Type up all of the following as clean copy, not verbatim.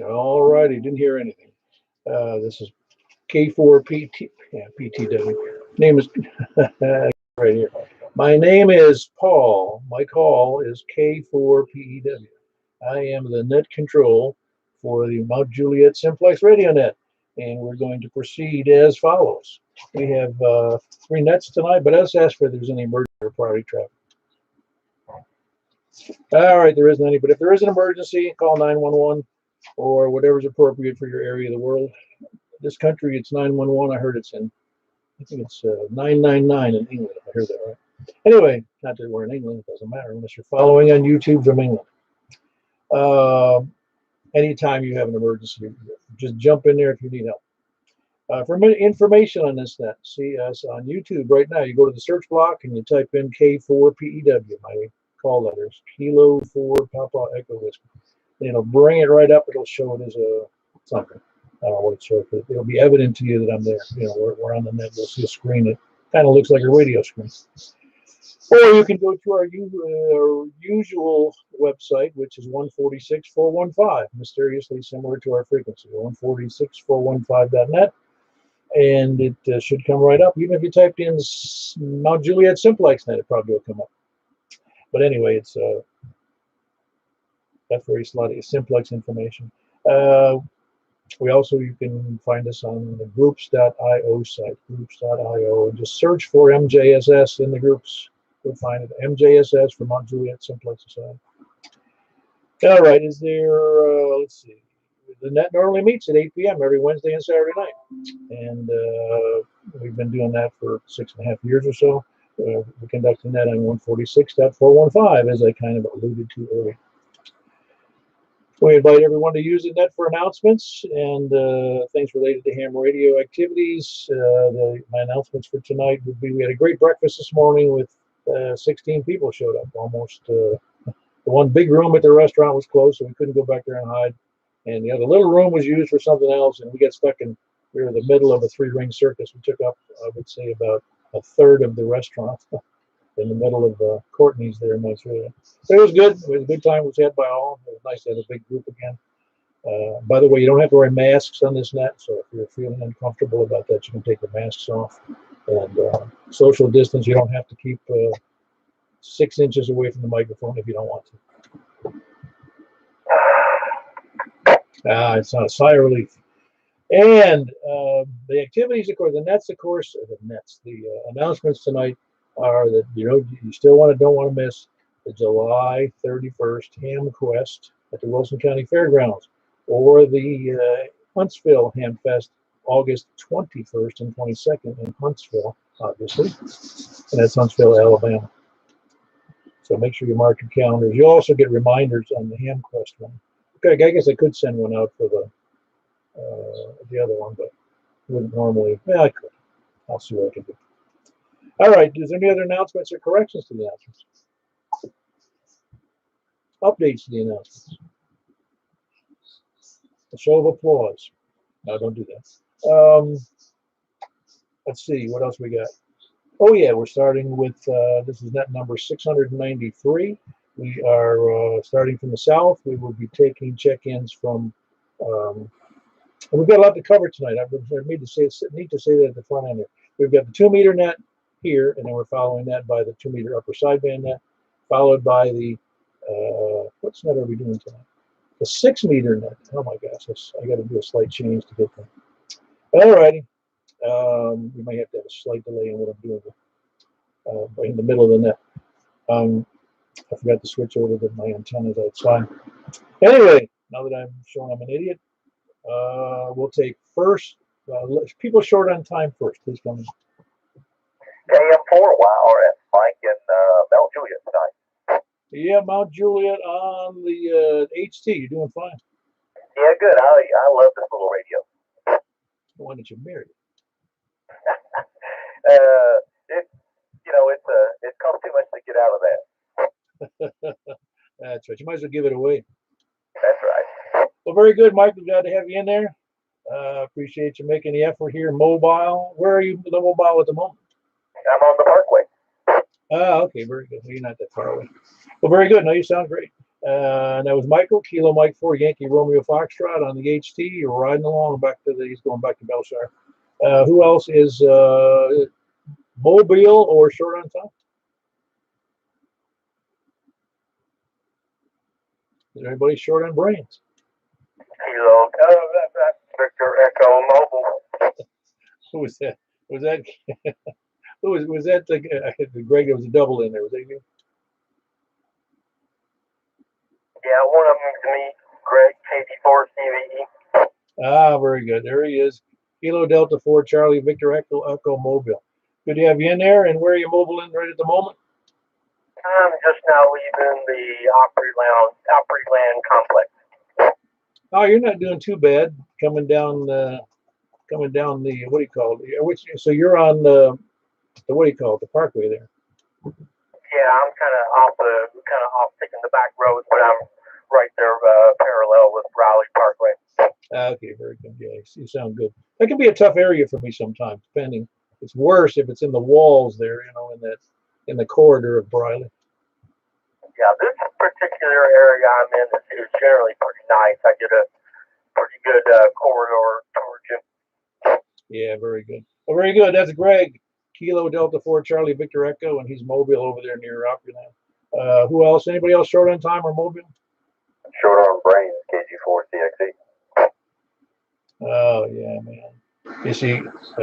All righty, didn't hear anything. This is K4PT, yeah, PTW. Name is right here. My name is Paul. My call is K4PEW. I am the net control for the Mount Juliet Simplex Radio Net, and we're going to proceed as follows. We have 3 nets tonight, but let's ask if there's any emergency or priority traffic. All right, there isn't any, but if there is an emergency, call 911 or whatever's appropriate for your area of the world. This country, it's 911. I heard it's in, I think it's 999 in England, if I heard that right. Anyway, not that we're in England, it doesn't matter unless you're following on YouTube from England. Anytime you have an emergency, just jump in there if you need help. For information on this net, see us on YouTube right now. You go to the search block and you type in K4PEW, my call letters, Kilo 4 Papa Echo Whiskey. And it'll bring it right up. It'll show it as a something. I don't know what it shows, but it'll be evident to you that I'm there. You know, we're on the net. You'll see a screen that kind of looks like a radio screen. Or you can go to our usual website, which is 146.415, mysteriously similar to our frequency, 146.415.net. And it should come right up. Even if you typed in Mount Juliet Simplex net, it probably will come up. But anyway, it's that's very slutty, simplex information. You can find us on the groups.io site, groups.io, and just search for MJSS in the groups. You'll find it, MJSS for Mount Juliet Simplex Society. All right, is there, let's see, the net normally meets at 8 p.m. every Wednesday and Saturday night. And we've been doing that for 6.5 years or so. We conduct the net on 146.415, as I kind of alluded to earlier. We invite everyone to use the net for announcements and things related to ham radio activities. My announcements for tonight would be, we had a great breakfast this morning with 16 people showed up, almost. The one big room at the restaurant was closed, so we couldn't go back there and hide. And the other little room was used for something else, and we got stuck in, we were in the middle of a 3-ring circus. We took up, I would say, about a third of the restaurant in the middle of Courtney's there in Nigeria. So it was good. It was a good time. It was had by all. It was nice to have a big group again. By the way, you don't have to wear masks on this net, so if you're feeling uncomfortable about that, you can take the masks off. And social distance, you don't have to keep 6 inches away from the microphone if you don't want to. It's not a sigh of relief. And the activities, of course, the announcements tonight are that, you still don't want to miss the July 31st Ham Quest at the Wilson County Fairgrounds, or the Huntsville Ham Fest, August 21st and 22nd in Huntsville, obviously, and that's Huntsville, Alabama. So make sure you mark your calendars. You'll also get reminders on the Ham Quest one. Okay, I guess I could send one out for the other one, but I wouldn't normally. Yeah, I could. I'll see what I can do. All right, is there any other announcements or corrections to the announcements? Updates to the announcements. A show of applause. No, don't do that. Let's see, what else we got? Oh yeah, we're starting with, this is net number 693. We are starting from the south. We will be taking check-ins from, and we've got a lot to cover tonight. I need to say that at the front end. We've got the 2-meter net here, and then we're following that by the 2-meter upper sideband net, followed by the, what's net are we doing tonight? The 6-meter net. Oh my gosh, I got to do a slight change to get there. All righty. We might have to have a slight delay in what I'm doing in the middle of the net. I forgot to switch over to my antennas outside. Anyway, now that I'm showing I'm an idiot, we'll take first. People short on time first. Please come in. AM4, wow, and Mike and Mount Juliet tonight. Yeah, Mount Juliet on the HT. You're doing fine. Yeah, good. I love this little radio. The one that you married. It costs too much to get out of that. That's right. You might as well give it away. That's right. Well, very good, Mike. We're glad to have you in there. Appreciate you making the effort here. Mobile. Where are you the mobile at the moment? I'm on the Parkway. Ah, okay, very good. Well, you're not that far away. Well, very good. No, you sound great. And that was Michael, Kilo Mike 4, Yankee Romeo Foxtrot on the HT. You're riding along back to he's going back to Belshire. Who else is Mobile or short on time? Is anybody short on brains? Kilo, that's Victor Echo Mobile. Who was that? Was that was that the Greg? There was a double in there. Was that you? Yeah, one of them to me, Greg, KD4 CVE. Ah, very good. There he is. Kilo Delta 4 Charlie Victor Echo Mobile. Good to have you in there. And where are you mobile in right at the moment? I'm just now leaving the Opryland complex. Oh, you're not doing too bad. Coming down the what do you call it? So you're on the what do you call it? The parkway there. Yeah, I'm kind of off taking the back roads, but I'm right there parallel with Raleigh Parkway. Okay, very good. Yeah, you sound good. That can be a tough area for me sometimes, depending. It's worse if it's in the walls there, in the corridor of Briley. Yeah, this particular area I'm in is generally pretty nice. I get a pretty good corridor towards you. Yeah, very good. Well, very good. That's Greg, Kilo Delta 4 Charlie Victor Echo, and he's mobile over there near Opryland. Who else? Anybody else short on time or mobile? Short on brains, KG4 CXE. Oh, yeah, man. You see,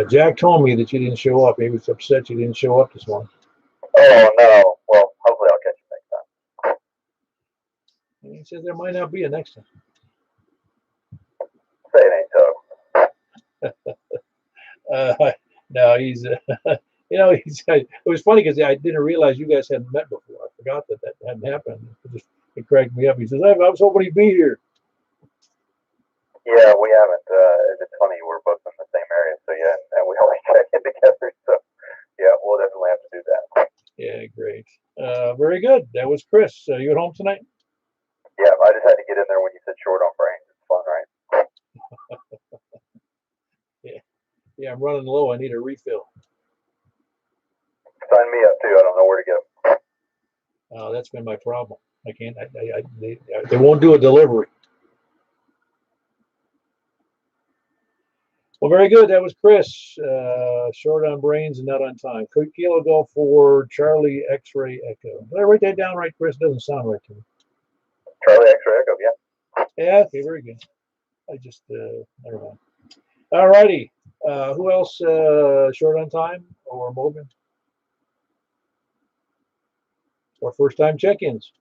Jack told me that you didn't show up. He was upset you didn't show up this morning. Oh, no. Well, hopefully I'll catch you next time. And he says there might not be a next time. Say it ain't so. No, he's, it was funny because I didn't realize you guys hadn't met before. I forgot that hadn't happened. It cracked me up. He says, I was hoping he'd be here. Yeah, we haven't. It's funny, we're both in the same area, so yeah, and we always check in together, so yeah, we'll definitely have to do that. Yeah, great. Very good. That was Chris. You at home tonight? Yeah, I just had to get in there when you said short on brains. It's fun, right? Yeah, I'm running low. I need a refill. Sign me up too. I don't know where to get them. That's been my problem. I can't. They won't do a delivery. Well, very good. That was Chris. Short on brains and not on time. Kilo Golf for Charlie X-Ray Echo. Did I write that down right, Chris? Doesn't sound right to me. Charlie X-Ray Echo, yeah. Yeah, okay, very good. I just, never mind. All righty. Who else short on time or mobile? Or first time check-ins?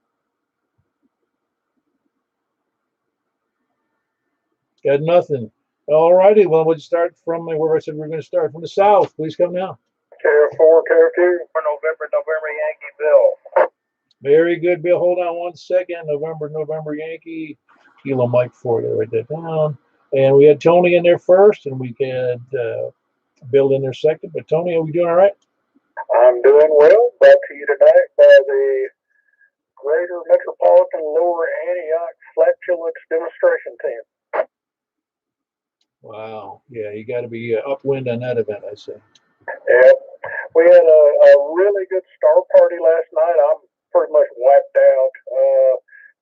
Got nothing. All righty. Well, we'll start from where I said we were going to start. From the south. Please come now. KF4, KF2 for November Yankee Bill. Very good, Bill. Hold on one second. November Yankee. Kilo Mike 4. Gotta write that down. And we had Tony in there first, and we had Bill in there second. But Tony, are we doing all right? I'm doing well. Brought to you tonight by the Greater Metropolitan Lower Antioch Flatulence Demonstration Team. Wow. Yeah, you got to be upwind on that event, I say. Yeah. We had a really good star party last night. I'm pretty much wiped out.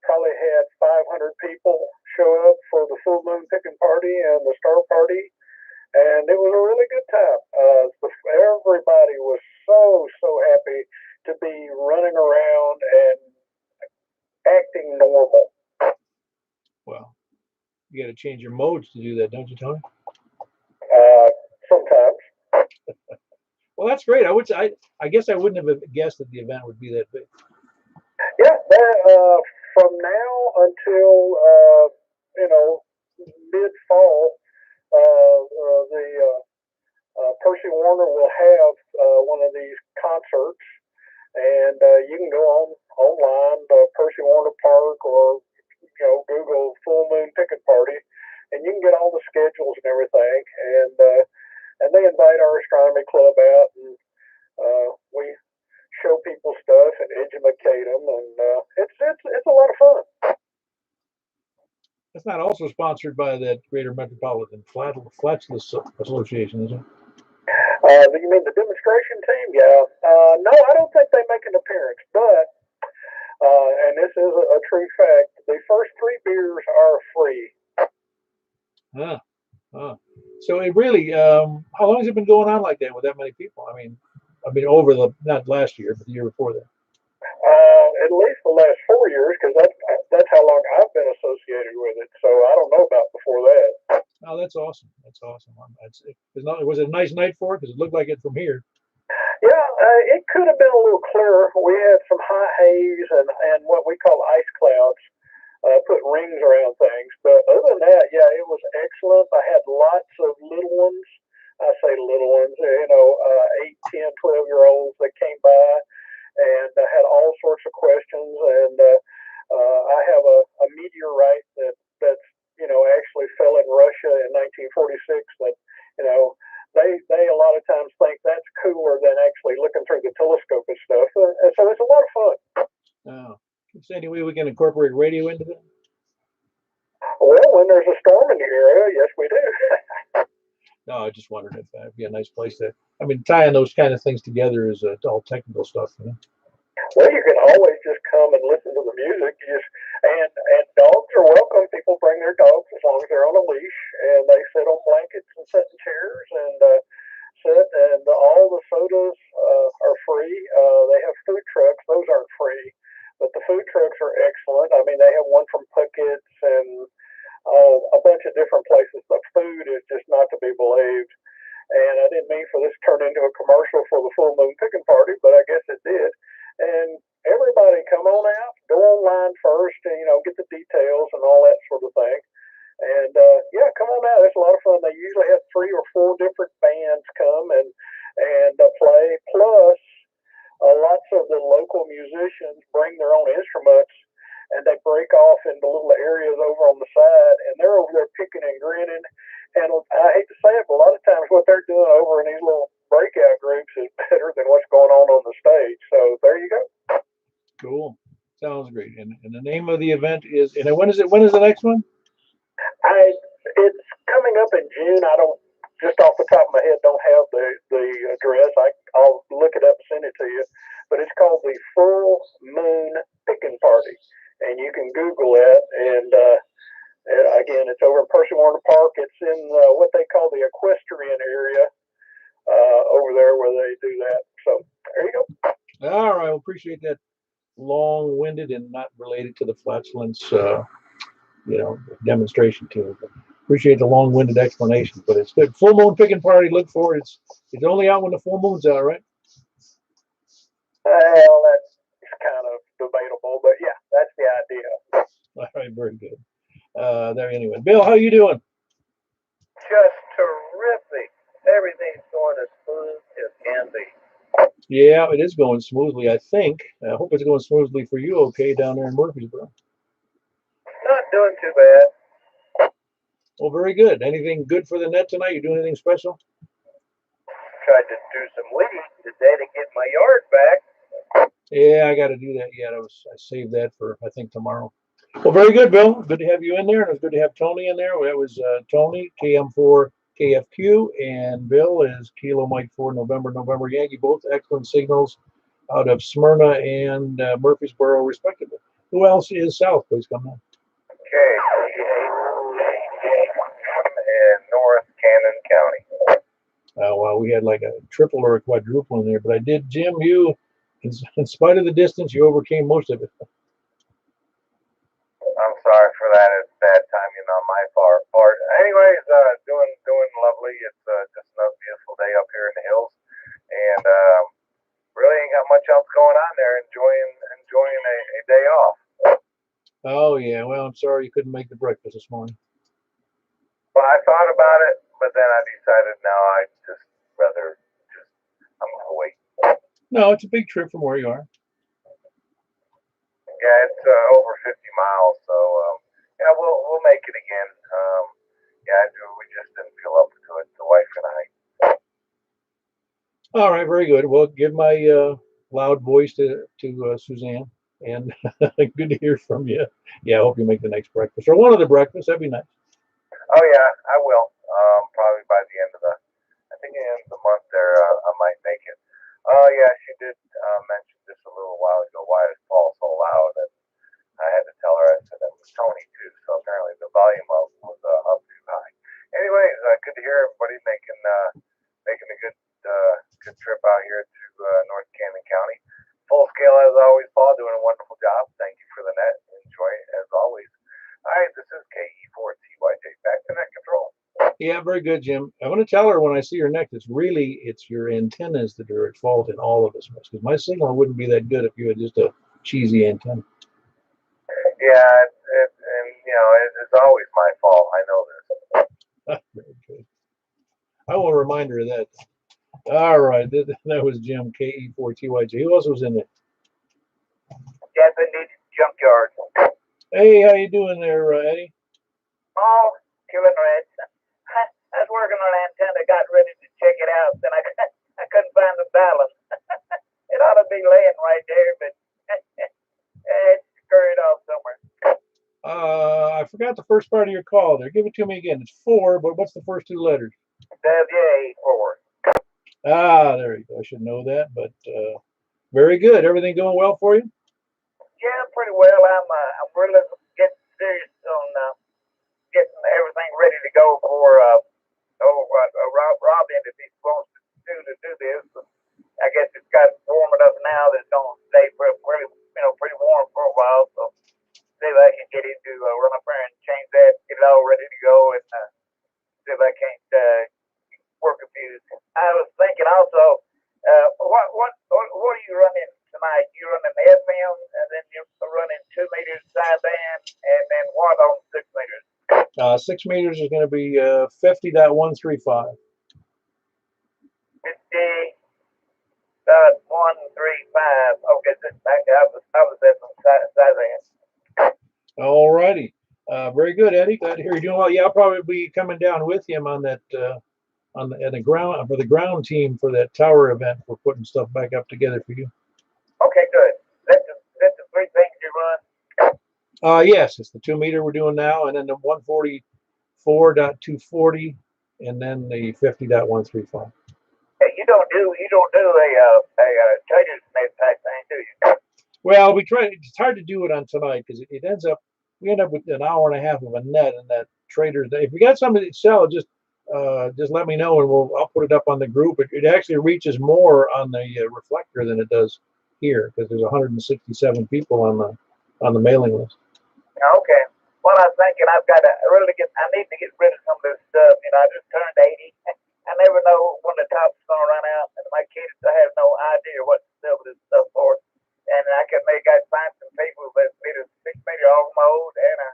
Probably had 500 people show up for the full moon picking party and the star party. And it was a really good time. Everybody was so happy to be running around and acting normal. Wow. You got to change your modes to do that, don't you, Tony? Sometimes. Well, that's great. I guess I wouldn't have guessed that the event would be that big. Yeah, from now until mid-fall, Percy Warner will have one of these concerts, and you can go online, Percy Warner Park, or Google Full Moon Picket Party, and you can get all the schedules and everything. And they invite our astronomy club out, and we show people stuff and educate them, and it's a lot of fun. That's not also sponsored by that Greater Metropolitan Flatulence Association, is it? You mean the demonstration team? Yeah. No, I don't think they make an appearance, but and this is a true fact, the first 3 beers are free. Huh. Huh. So it really, how long has it been going on like that with that many people? I mean, over the not last year, but the year before that. At least the last 4 years, because that's how long I've been associated with it. So I don't know about before that. Oh, that's awesome. That's awesome. Was it a nice night for it? Because it looked like it from here. Yeah, it could have been a little clearer. We had some high haze and what we call ice clouds, putting rings around things. But other than that, yeah, it was excellent. I had lots of little ones. I say little ones, 8, 10, 12-year-olds that came by, and I had all sorts of questions. And I have a meteorite that's actually fell in Russia in 1946. That they a lot of times think that's cooler than actually looking through the telescope and stuff. And so it's a lot of fun. Oh, is there any way we can incorporate radio into that? Well, when there's a storm in the area, yes, we do. No, I just wondered if that'd be a nice place to. Tying those kind of things together is all technical stuff. Well, you can always just come and listen to the music. And dogs are welcome. People bring their dogs as long as they're on a leash, and they sit on blankets and sit in chairs and sit. And all the sodas are free. They have food trucks; those aren't free, but the food trucks are excellent. I mean, they have one from Puckett's and a bunch of different places. The food is just not to be believed. And I didn't mean for this to turn into a commercial for the full moon picking party, but I guess it did. And everybody come on out, go online first, and get the details and all that sort of thing. And yeah, come on out. It's a lot of fun. They usually have 3 or 4 different bands come and play. Plus, lots of the local musicians bring their own instruments, and they break off into little areas over on the side, and they're over there picking and grinning. And I hate to say it, but a lot of times what they're doing over in these little breakout groups is better than what's going on the stage. So there you go. Cool. Sounds great. And the name of the event is, and when is it? When is the next one? It's coming up in June. I don't, just off the top of my head, don't have the address. I'll look it up and send it to you. But it's called the Full Moon Picking Party, and you can Google it. And again, it's over in Percy Warner Park. It's in what they call the equestrian area over there where they do that. So there you go. All right. Well, appreciate that long-winded and not related to the flatulence, demonstration too. But appreciate the long-winded explanation, but it's good. Full moon picking party. Look for it. It's only out when the full moon's out, right? Well, that's kind of debatable, but yeah, that's the idea. All right. Very good. There anyway. Bill, how you doing? Just terrific. Everything's going as smooth as can be. Yeah, it is going smoothly, I think. I hope it's going smoothly for you okay down there in Murfreesboro. Not doing too bad. Well, very good. Anything good for the net tonight? You doing anything special? Tried to do some weeding today to get my yard back. Yeah, I got to do that yet. I saved that for, I think, tomorrow. Well, very good, Bill. Good to have you in there. And it was good to have Tony in there. That was Tony, KM4 KFQ, and Bill is Kilo Mike 4 November Yankee. Both excellent signals out of Smyrna and Murfreesboro, respectively. Who else is south? Please come on. Okay, in North Cannon County. Well, we had like a triple or a quadruple in there, but I did, Jim, you, in spite of the distance, you overcame most of it. I'm sorry for that. It's bad timing on my part. Anyways, doing lovely. It's just another beautiful day up here in the hills, and really ain't got much else going on there. Enjoying a day off. Oh yeah. Well, I'm sorry you couldn't make the breakfast this morning. Well, I thought about it, but then I decided no, I'm gonna wait. No, it's a big trip from where you are. Yeah, it's over 50 miles, so yeah, we'll make it again. Yeah, we just didn't feel up to it, the wife and I. All right, very good. Well, give my loud voice to Suzanne, and good to hear from you. Yeah, I hope you make the next breakfast or one of the breakfasts. That'd be nice. Oh yeah, I will. Probably by the end of the month there, I might make it. Oh yeah, she did mention just a little while ago why is Paul so loud, and I had to tell her. I said that was Tony too. So apparently the volume of was up too high. Anyways, good to hear everybody making a good trip out here to North Cannon County. Full scale as always, Paul, doing a wonderful job. Thank you for the net. Enjoy it as always. All right, this is KE4TYJ. Back to net control. Yeah, very good, Jim. I'm going to tell her when I see her next, it's your antennas that are at fault in all of this mess. Because my signal wouldn't be that good if you had just a cheesy antenna. Yeah, and it's always my fault. I know this. Very good. I will remind her of that. All right, that was Jim, KE4TYJ. Who else was in there? Japanese junkyard. Hey, how you doing there, Eddie? Oh, killing reds. I was working on an antenna, got ready to check it out, then I couldn't find the balance. It ought to be laying right there, but it's scurried off somewhere. I forgot the first part of your call there. Give it to me again. It's 4, but what's the first 2 letters? WA4. Ah, there you go. I should know that, but very good. Everything going well for you? Yeah, pretty well. I'm really getting serious on getting everything ready to go for Robin if he wants to do this. I guess it's got warm enough now that it's going to stay pretty warm for a while. So see if I can get him to run up there and change that, get it all ready to go, and see if I can't work a few. I was thinking also, what are you running tonight? You running FM, and then you're running 2 meters sideband, and then what on 6 meters? 6 meters is going to be 50.135. 50.135. Okay, I was at some sideband. All righty. Very good, Eddie. Glad to hear you're doing well. Yeah, I'll probably be coming down with him on that at the ground for the ground team for that tower event. We're putting stuff back up together for you. Okay, good. That's the 3 things you run. Yes, it's the 2 meter we're doing now, and then the 144.240, and then the 50.135. Hey, you don't do a trader's net type thing, do you? Well, we try. It's hard to do it on tonight because it ends up. We end up with an hour and a half of a net, and that Trader's Day. If you got something to sell, just let me know, and I'll put it up on the group. It actually reaches more on the reflector than it does here because there's 167 people on the mailing list. Okay. Well, I was thinking I need to get rid of some of this stuff. I just turned 80. I never know when the top's going to run out, and my kids have no idea what to sell this stuff for. And I find some people that need a 6 meter off mode and a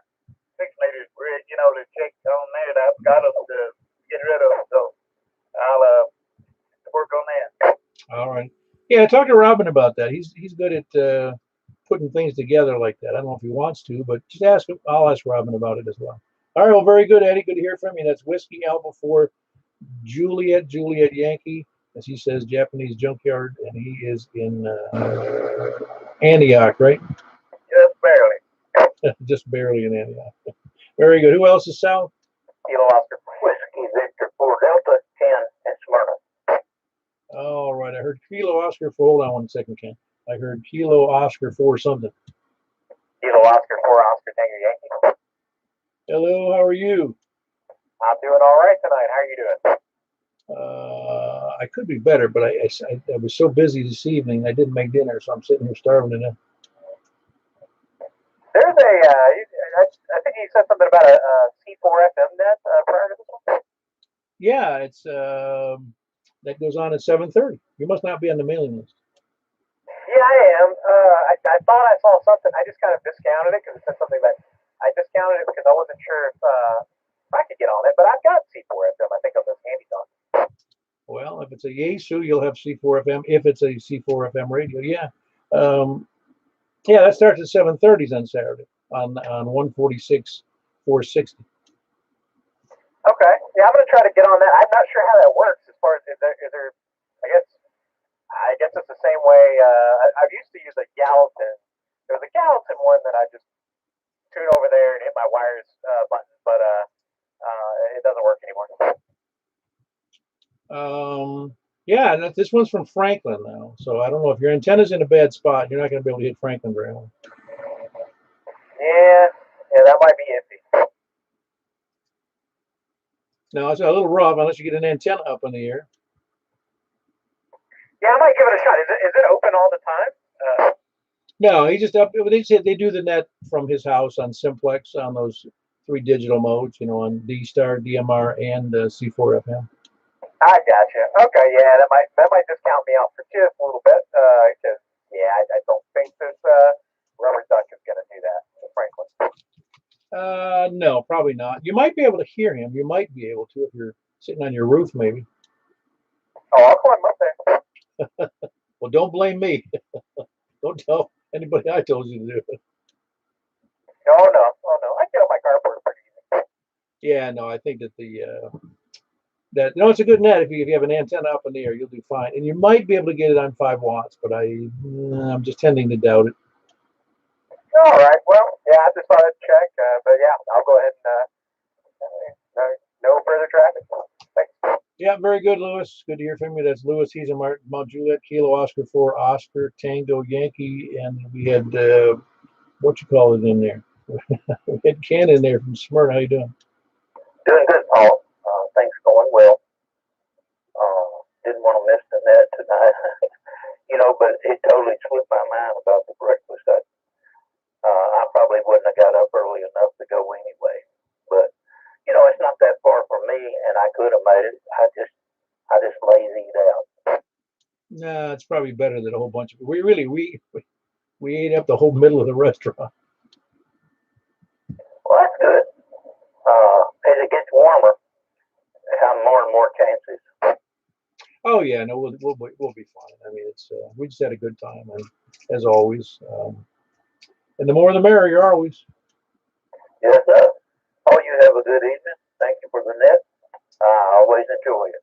6 meter grid, to check on there. I've got them to get rid of them, so I'll work on that. All right. Yeah, talk to Robin about that. He's good at putting things together like that. I don't know if he wants to, but just ask him. I'll ask Robin about it as well. All right. Well, very good, Eddie. Good to hear from you. That's Whiskey Alpha 4 Juliet Yankee, as he says, Japanese junkyard, and he is in Antioch, right? Just barely. Just barely in Antioch. Very good. Who else is south? Kilo Oscar Whiskey Victor 4 Delta 10 and Smyrna. All right. I heard Kilo Oscar 4. Hold on 1 second, Ken. I heard Kilo Oscar 4 something. Kilo Oscar 4 Oscar Tango Yankee. Hello. How are you? I'm doing all right tonight. How are you doing? I could be better, but I was so busy this evening, I didn't make dinner, so I'm sitting here starving to death. There's I think you said something about a C4FM net prior to this one? Yeah, it's that goes on at 7:30. You must not be on the mailing list. Yeah, I am. I thought I saw something. I just kind of discounted it because it said something that I discounted it because I wasn't sure if I could get on it. But I've got C4FM. I think on this Amazon. Well, if it's a Yaesu, you'll have C4FM. If it's a C4FM radio, yeah. Yeah, that starts at 7:30 on Saturday on 146 460. Okay. Yeah, I'm gonna try to get on that. I'm not sure how that works as far as is there I guess it's the same way I used to use a Gallatin. There was a Gallatin one that I just tune over there and hit my wires button, but it doesn't work anymore. Yeah, and this one's from Franklin now. So I don't know if your antenna's in a bad spot. You're not going to be able to hit Franklin very well. Yeah, that might be iffy. No, it's a little rough unless you get an antenna up in the air. Yeah, I might give it a shot. Is it open all the time? No, he just up. They said they do the net from his house on Simplex on those 3 digital modes, you know, on D-Star, DMR, and C4FM. I gotcha. Okay, yeah, that might just count me out for just a little bit. Because I don't think this rubber duck is gonna do that, Franklin. No, probably not. You might be able to hear him. You might be able to if you're sitting on your roof, maybe. Oh, I'll climb up there. Well, don't blame me. Don't tell anybody I told you to do it. Oh no. I get on my carport pretty easy. Yeah, no, I think that it's a good net. If you have an antenna up in the air, you'll do fine, and you might be able to get it on 5 watts, but I'm just tending to doubt it. All right. Well, yeah, I just thought I'd check. But yeah, I'll go ahead and no further traffic. Thanks. Yeah, very good, Lewis. Good to hear from you. That's Lewis. He's in Mount Juliet, Kilo Oscar 4 Oscar Tango Yankee, and we had what you call it in there. We had Ken in there from Smyrna. How you doing? Doing good, Paul. Things going well. Didn't want to miss the net tonight, but it totally slipped my mind about the breakfast. I probably wouldn't have got up early enough to go anyway. But it's not that far from me, and I could have made it. I just lazied out. Nah, it's probably better than a whole bunch of. We ate up the whole middle of the restaurant. Well, that's good. As it gets warmer, I have more and more chances. Oh yeah, no, we'll be fine. I mean, we just had a good time, and as always, and the more the merrier, always. Yes, sir. Oh, you have a good evening. Thank you for the net. I always enjoy it.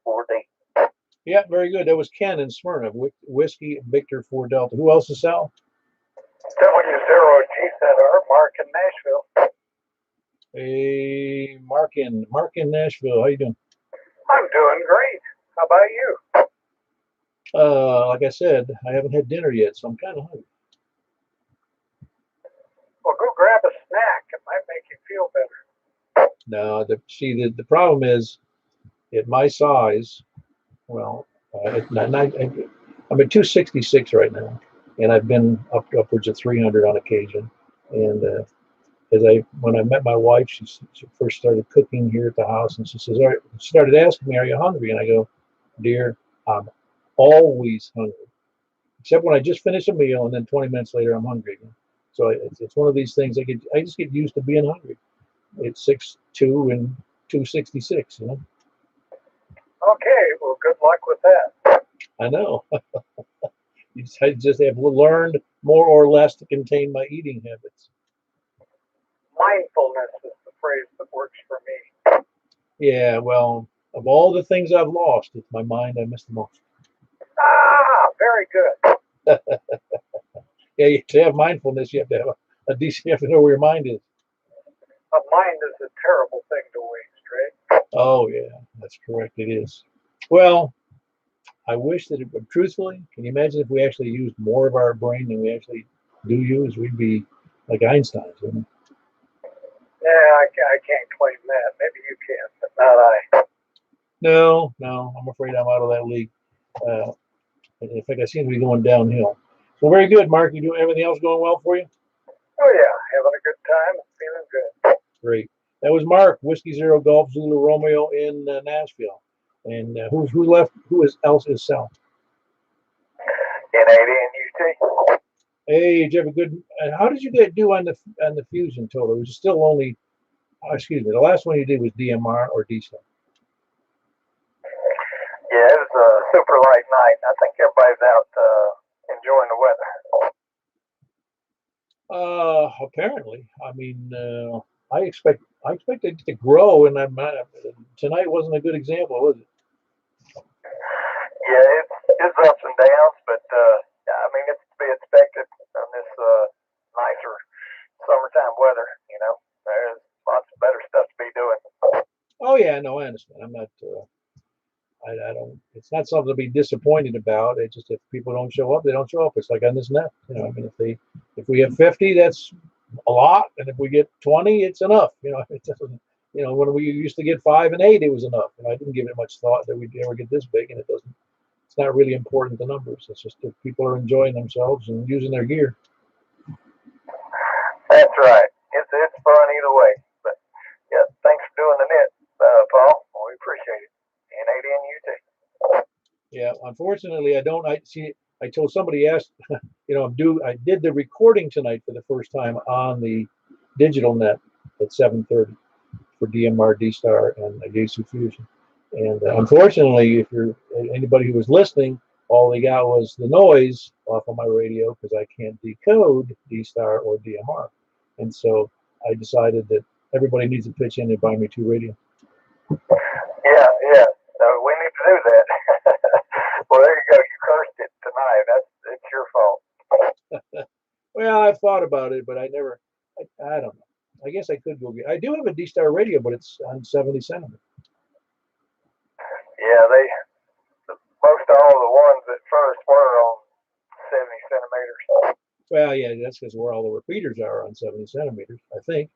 WB4D. Yeah, very good. That was Ken in Smyrna, Whiskey Victor 4 Delta. Who else is Sal? W0G Mark in Nashville. Hey, Mark in Nashville. How you doing? I'm doing great. How about you? Like I said, I haven't had dinner yet, so I'm kind of hungry. Well, go grab a snack. It might make you feel better. No, the problem is, at my size, well, I'm at 266 right now, and I've been upwards of 300 on occasion. And when I met my wife, she first started cooking here at the house, and she says, "All right," she started asking me, "Are you hungry?" And I go, "Dear, I'm always hungry, except when I just finish a meal, and then 20 minutes later I'm hungry again." So it's one of these things. I just get used to being hungry. It's 6'2" and 266, Okay, well, good luck with that. I know. I just have learned more or less to contain my eating habits. Mindfulness is the phrase that works for me. Yeah, well, of all the things I've lost, it's my mind I miss the most. Ah, very good. Yeah, to have mindfulness, you have to have a decent. You have to know where your mind is. A mind is a terrible thing to waste, right? Oh yeah, that's correct. It is. Well, I wish that truthfully, can you imagine if we actually used more of our brain than we actually do use? We'd be like Einstein, wouldn't we? Yeah, I can't claim that. Maybe you can, but not I. No, I'm afraid I'm out of that league. In fact, I seem to be going downhill. Well, very good, Mark. You doing everything else going well for you? Oh yeah, having a good time, feeling good. Great. That was Mark, Whiskey Zero Golf Zulu Romeo in Nashville. And who left? Else is Sal? N80 and UT. Hey, did you have a good? How did you do on the fusion total? It was still only. Excuse me. The last one you did was DMR or diesel. Yeah, it was a super light night. I think everybody's out enjoying the weather. Apparently. I mean, I expected it to grow, and tonight wasn't a good example, was it? Yeah, it's ups and downs, but I mean it's to be expected on this nicer summertime weather. There's lots of better stuff to be doing. Oh yeah, no, I understand. I'm not. I don't. It's not something to be disappointed about. It's just if people don't show up, they don't show up. It's like on this net. You know, I mean, if we have 50, that's a lot, and if we get 20, it's enough. You know, it doesn't. You know, when we used to get 5 and 8, it was enough. And I didn't give it much thought that we'd ever get this big, and it doesn't. It's not really important the numbers. It's just if people are enjoying themselves and using their gear. That's right. It's fun either way. But yeah, thanks for doing the net, Paul. We appreciate it. And ADN, you too. Yeah, unfortunately, I don't. I see. I told somebody asked. You know, I did the recording tonight for the first time on the digital net at 7:30 for DMR, D-Star, and Yaesu Fusion. And unfortunately, if you're anybody who was listening, all they got was the noise off of my radio because I can't decode D-Star or DMR. And so I decided that everybody needs to pitch in and buy me 2 radios. Yeah. We need to do that. Well, there you go. You cursed it tonight. It's your fault. Well, I've thought about it, but I never. I don't know. I guess I could go get. I do have a D-Star radio, but it's on 70 centimeters. Yeah, most all the ones at first were on 70 centimeters. Well, yeah, that's because where all the repeaters are on 70 centimeters, I think.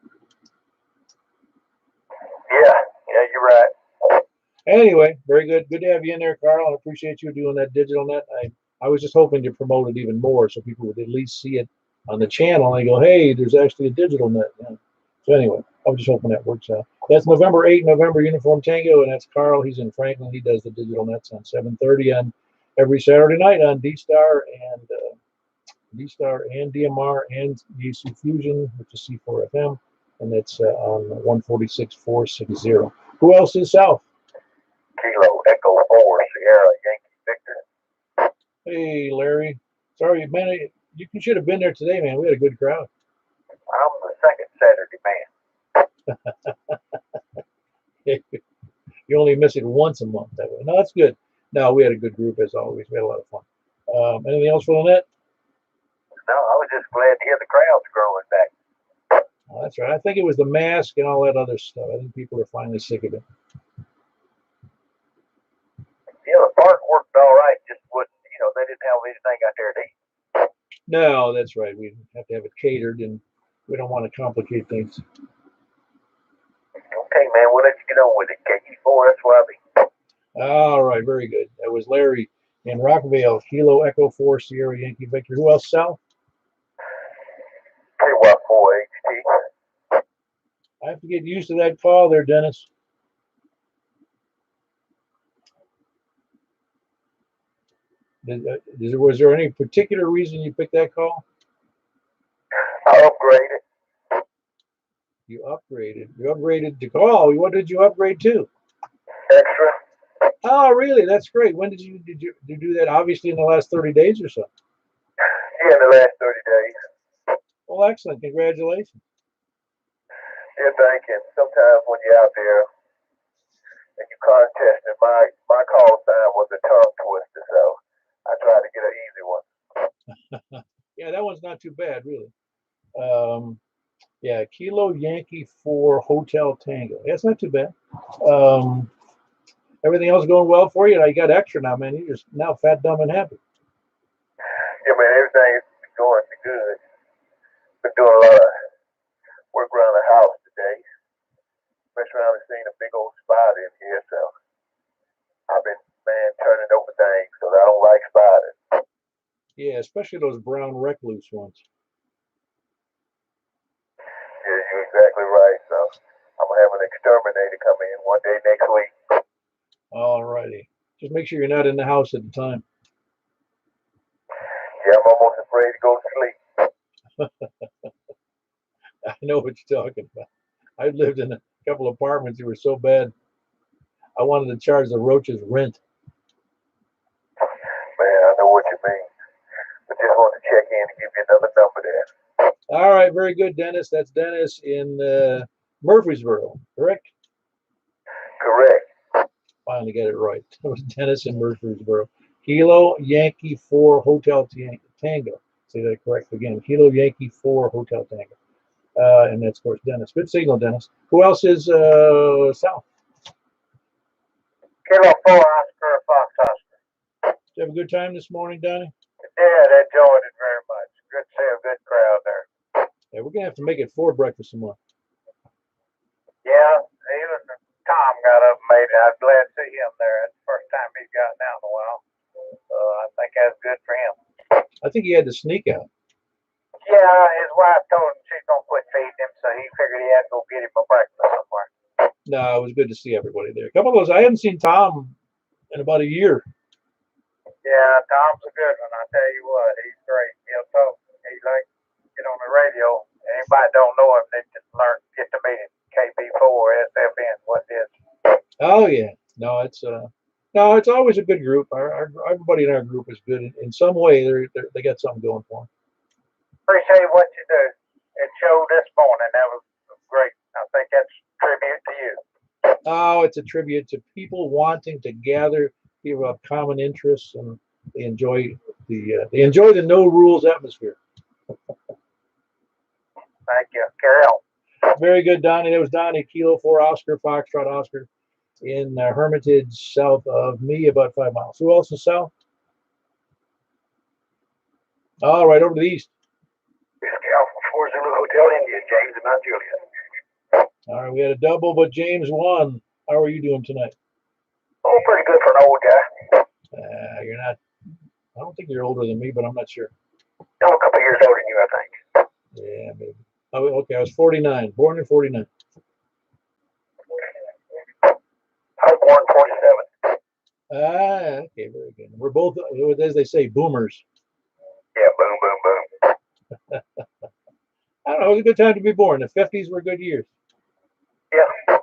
Yeah, you're right. Anyway, very good. Good to have you in there, Carl. I appreciate you doing that digital net. I was just hoping to promote it even more so people would at least see it on the channel and they go, hey, there's actually a digital net. Yeah. So anyway, I was just hoping that works out. That's November 8, November Uniform Tango, and that's Carl. He's in Franklin. He does the digital nets on 7:30 on every Saturday night on D-Star and DMR and Yaesu Fusion, which is C4 FM, and that's on 146.460. Who else is south? Kilo Echo 4 Sierra Yankee Victor. Hey, Larry. Sorry, man. You should have been there today, man. We had a good crowd. I'm the second Saturday man. You only miss it once a month that way. No, that's good. No, we had a good group as always. We had a lot of fun. Anything else for the net? No, I was just glad to hear the crowds growing back. Oh, that's right. I think it was the mask and all that other stuff. I think people are finally sick of it. Yeah, the park worked all right. Just wouldn't, they didn't have anything out there to eat. No, that's right. We have to have it catered, and we don't want to complicate things. Okay, man. We'll let you get on with it. KE4 SYB. All right, very good. That was Larry in Rockville, Kilo Echo 4 Sierra Yankee Victor. Who else, Sal? KY4HT. I have to get used to that call there, Dennis. Was there any particular reason you picked that call? I upgraded. You upgraded. You upgraded to call. What did you upgrade to? Extra. Oh, really? That's great. When did you do that? Obviously in the last 30 days or so. Yeah, in the last 30 days. Well, excellent. Congratulations. Yeah, thank you. Sometimes when you're out there and you contest, and my call sign was a tongue twister, so I tried to get an easy one. Yeah, that one's not too bad, really. Yeah, Kilo Yankee 4 Hotel Tango. Yeah, it's not too bad. Everything else going well for you? I got extra now, man. You're just now fat, dumb, and happy. Yeah, man, everything's going good. Been doing a lot of work around the house today. Mess around and seen a big old spider in here, so I've been, turning over things because I don't like spiders. Yeah, especially those brown recluse ones. Yeah, you're exactly right. So I'm going to have an exterminator come in one day next week. All righty. Just make sure you're not in the house at the time. Yeah, I'm almost afraid to go to sleep. I know what you're talking about. I lived in a couple of apartments that were so bad, I wanted to charge the roaches rent. Man, I know what you mean. But just want to check in and give you another number there. All right, very good, Dennis. That's Dennis in Murfreesboro, correct? Correct. Finally got it right. That was Dennis in Murfreesboro. Kilo Yankee 4 Hotel Tango. Say that correct again. Kilo Yankee 4 Hotel Tango. And that's, of course, Dennis. Good signal, Dennis. Who else is south? Kilo 4 Oscar Fox Oscar. Did you have a good time this morning, Donnie? Yeah, they enjoyed it very much. Good to see a good crowd there. Yeah, we're gonna have to make it for breakfast tomorrow. Yeah, even Tom got up and made it. I was glad to see him there. It's the first time he's gotten out in a while. So I think that's good for him. I think he had to sneak out. Yeah, his wife told him she's going to quit feeding him, so he figured he had to go get him a breakfast somewhere. No, it was good to see everybody there. A couple of those, I hadn't seen Tom in about a year. Yeah, Tom's a good one. I tell you what, he's great. He'll talk. He like get on the radio. Anybody don't know him, they just get to meet him. KB4 SFN, what is? Oh yeah, no, it's always a good group. Everybody in our group is good in some way. They got something going for them. Appreciate what you do. It showed this morning. That was great. I think that's a tribute to you. Oh, it's a tribute to people wanting to gather, people have common interests, and they enjoy the no rules atmosphere. Thank you. Carry on. Very good, Donnie. That was Donnie, Kilo 4 Oscar, Foxtrot Oscar, in Hermitage, south of me, about 5 miles. Who else is south? All right, over to the east. Whiskey Alpha 4 Zulu Hotel India, James and Mount Juliet. All right, we had a double, but James won. How are you doing tonight? Oh, pretty good for an old guy. You're not. I don't think you're older than me, but I'm not sure. I'm a couple years older than you, I think. Yeah, maybe. Oh, okay. I was 49. Born in 49. I was born 47. Okay, very good. We're both, as they say, boomers. Yeah, boom, boom, boom. I don't know. It was a good time to be born. The 50s were good years. Yeah.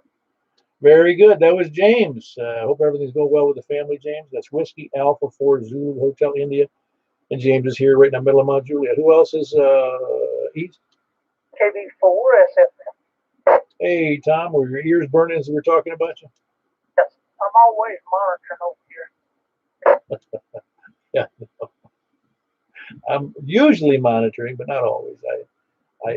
Very good. That was James. I hope everything's going well with the family, James. That's Whiskey Alpha 4 Zulu Hotel India. And James is here right in the middle of Mount Juliet. Who else is east? KB4 SFN. Hey, Tom, were your ears burning as we were talking about you? Yes, I'm always monitoring over here. Yeah. I'm usually monitoring, but not always.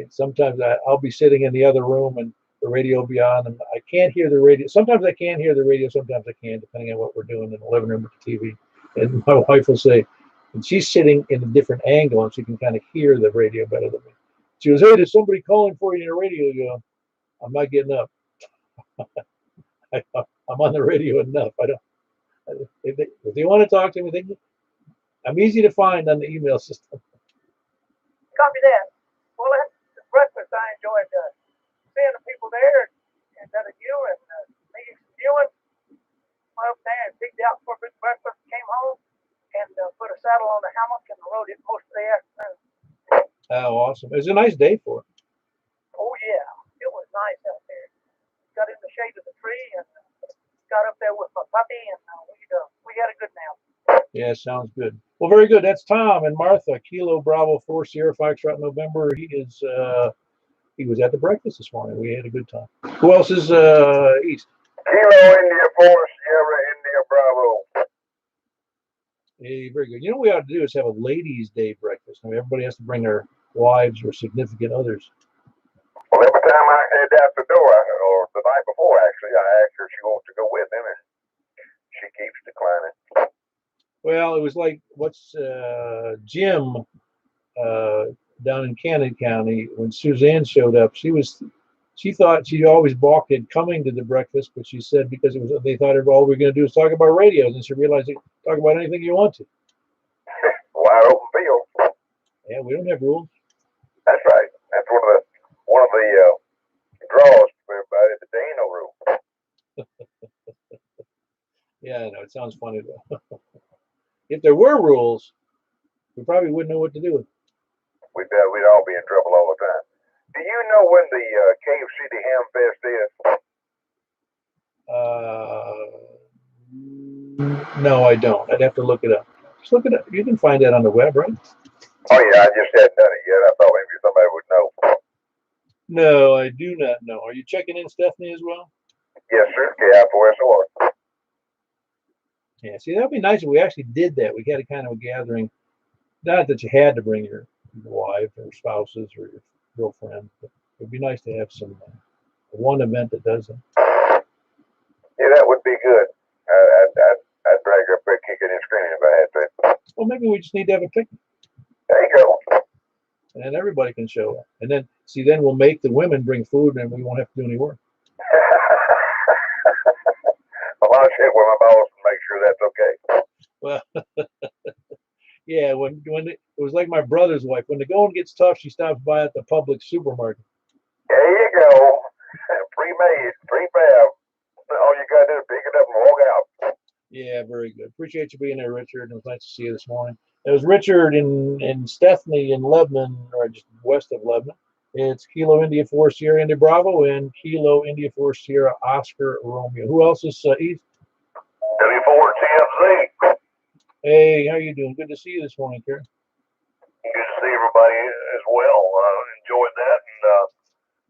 Sometimes I'll be sitting in the other room and the radio will be on, and I can't hear the radio. Sometimes I can hear the radio, sometimes I can, depending on what we're doing in the living room with the TV. And my wife will say, and she's sitting in a different angle, and she can kind of hear the radio better than me. She goes, "Hey, there's somebody calling for you in the radio." You go, "I'm not getting up. I'm on the radio enough. I don't. If they want to talk to me, I'm easy to find on the email system." Copy that. Well, that's the breakfast. I enjoyed seeing the people there and you and me and Ewan went up there and picked out for a big breakfast, came home and put a saddle on the hammock and rode it most of the afternoon. Oh, awesome. It was a nice day for it. Oh, yeah. It was nice out there. Got in the shade of the tree and got up there with my puppy and we had a good nap. Yeah, sounds good. Well, very good. That's Tom and Martha, Kilo Bravo 4 Sierra Foxtrot November. He was at the breakfast this morning. We had a good time. Who else is east? Kilo India 4 Sierra India Bravo. Hey, very good. You know what we ought to do is have a ladies' day breakfast. I mean, everybody has to bring their wives or significant others. Well, every time I head out the door, or the night before actually, I ask her if she wants to go with him, and she keeps declining. Well, it was like Jim down in Cannon County when Suzanne showed up. She thought she always balked at coming to the breakfast, but she said because they thought all we're going to do is talk about radios, and she realized you can talk about anything you want to. Wide open field. Yeah, we don't have rules. That's right. That's one of the draws for everybody. The there ain't no rule. Yeah, I know. It sounds funny though. If there were rules, we probably wouldn't know what to do with them. We'd all be in trouble all the time. Do you know when the Cave City Ham Fest is? No, I don't. I'd have to look it up. Just look it up. You can find that on the web, right? Oh yeah, I just hadn't done it yet. I thought maybe somebody would know. No, I do not know. Are you checking in, Stephanie, as well? Yes, sir. KI4SOR. Yeah, see, that'd be nice if we actually did that. We had a kind of a gathering. Not that you had to bring your wife or spouses or your girlfriend, but it'd be nice to have some one event that does it. Yeah, that would be good. I'd I'd drag her up there kicking and screaming if I had to. Well, maybe we just need to have a picnic, There you go. and then everybody can show up. And then, see, then we'll make the women bring food, and we won't have to do any work. Well, I'll shit with my boss and make sure that's okay. Well, yeah, when it was like my brother's wife. When the going gets tough, she stops by at the public supermarket. There you go. Pre-made, pre-fab. All you gotta do is pick it up and walk out. Yeah, very good. Appreciate you being there, Richard. It was nice to see you this morning. It was Richard in Stethany in Lebanon, or just west of Lebanon. It's Kilo India 4 Sierra India Bravo and Kilo India 4 Sierra Oscar Romeo. Who else is east? W4 TFZ. Hey, how you doing? Good to see you this morning, Karen. Good to see everybody as well. Enjoyed that, and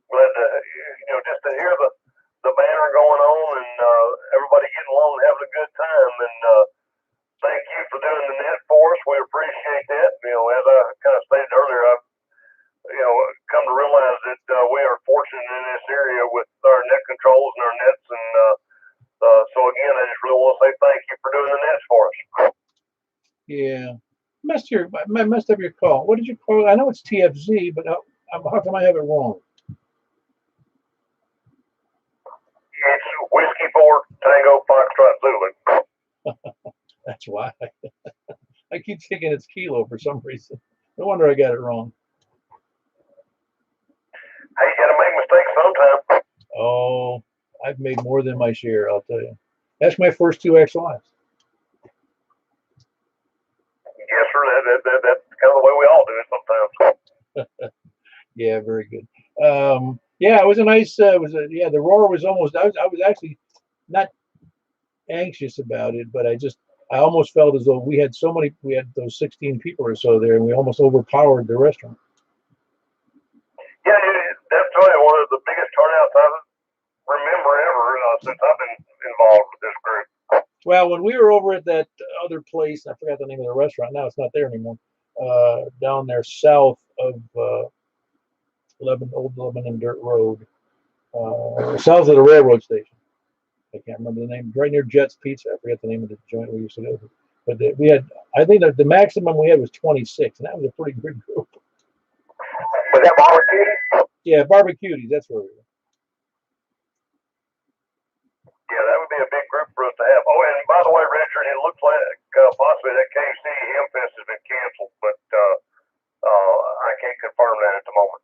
glad to, just to hear the banner going on and everybody getting along and having a good time. And thank you for doing the net for us. We appreciate that. As I kind of stated earlier, I've come to realize that we are fortunate in this area with our net controls and our nets. And so again, I just really want to say thank you for doing the nets for us. Yeah, I messed up your call. What did you call it? I know it's TFZ, but how come I have it wrong? It's Whiskey 4 Tango Foxtrot Zulu. That's why. I keep thinking it's Kilo for some reason. No wonder I got it wrong. Hey, you gotta make mistakes sometime. Oh, I've made more than my share, I'll tell you. That's my first 2 XLIs. Yes, sir. That's kind of the way we all do it sometimes. Yeah, very good. Yeah, it was a nice. The roar was almost. I was actually not anxious about it, but I almost felt as though we had those 16 people or so there, and we almost overpowered the restaurant. Yeah, that's really one of the biggest turnouts I remember ever since I've been involved with this group. Well, when we were over at that other place, I forgot the name of the restaurant. Now it's not there anymore. Down there south of Old Lebanon Dirt Road, south of the railroad station. I can't remember the name. Right near Jet's Pizza. I forget the name of the joint we used to go to. But we had, I think that the maximum we had was 26, and that was a pretty good group. Was that barbecue? Yeah, barbecues. That's where we were. Yeah, that would be a big group for us to have. Oh, and by the way, Richard, it looks like possibly that KC Hempfest has been canceled, but I can't confirm that at the moment.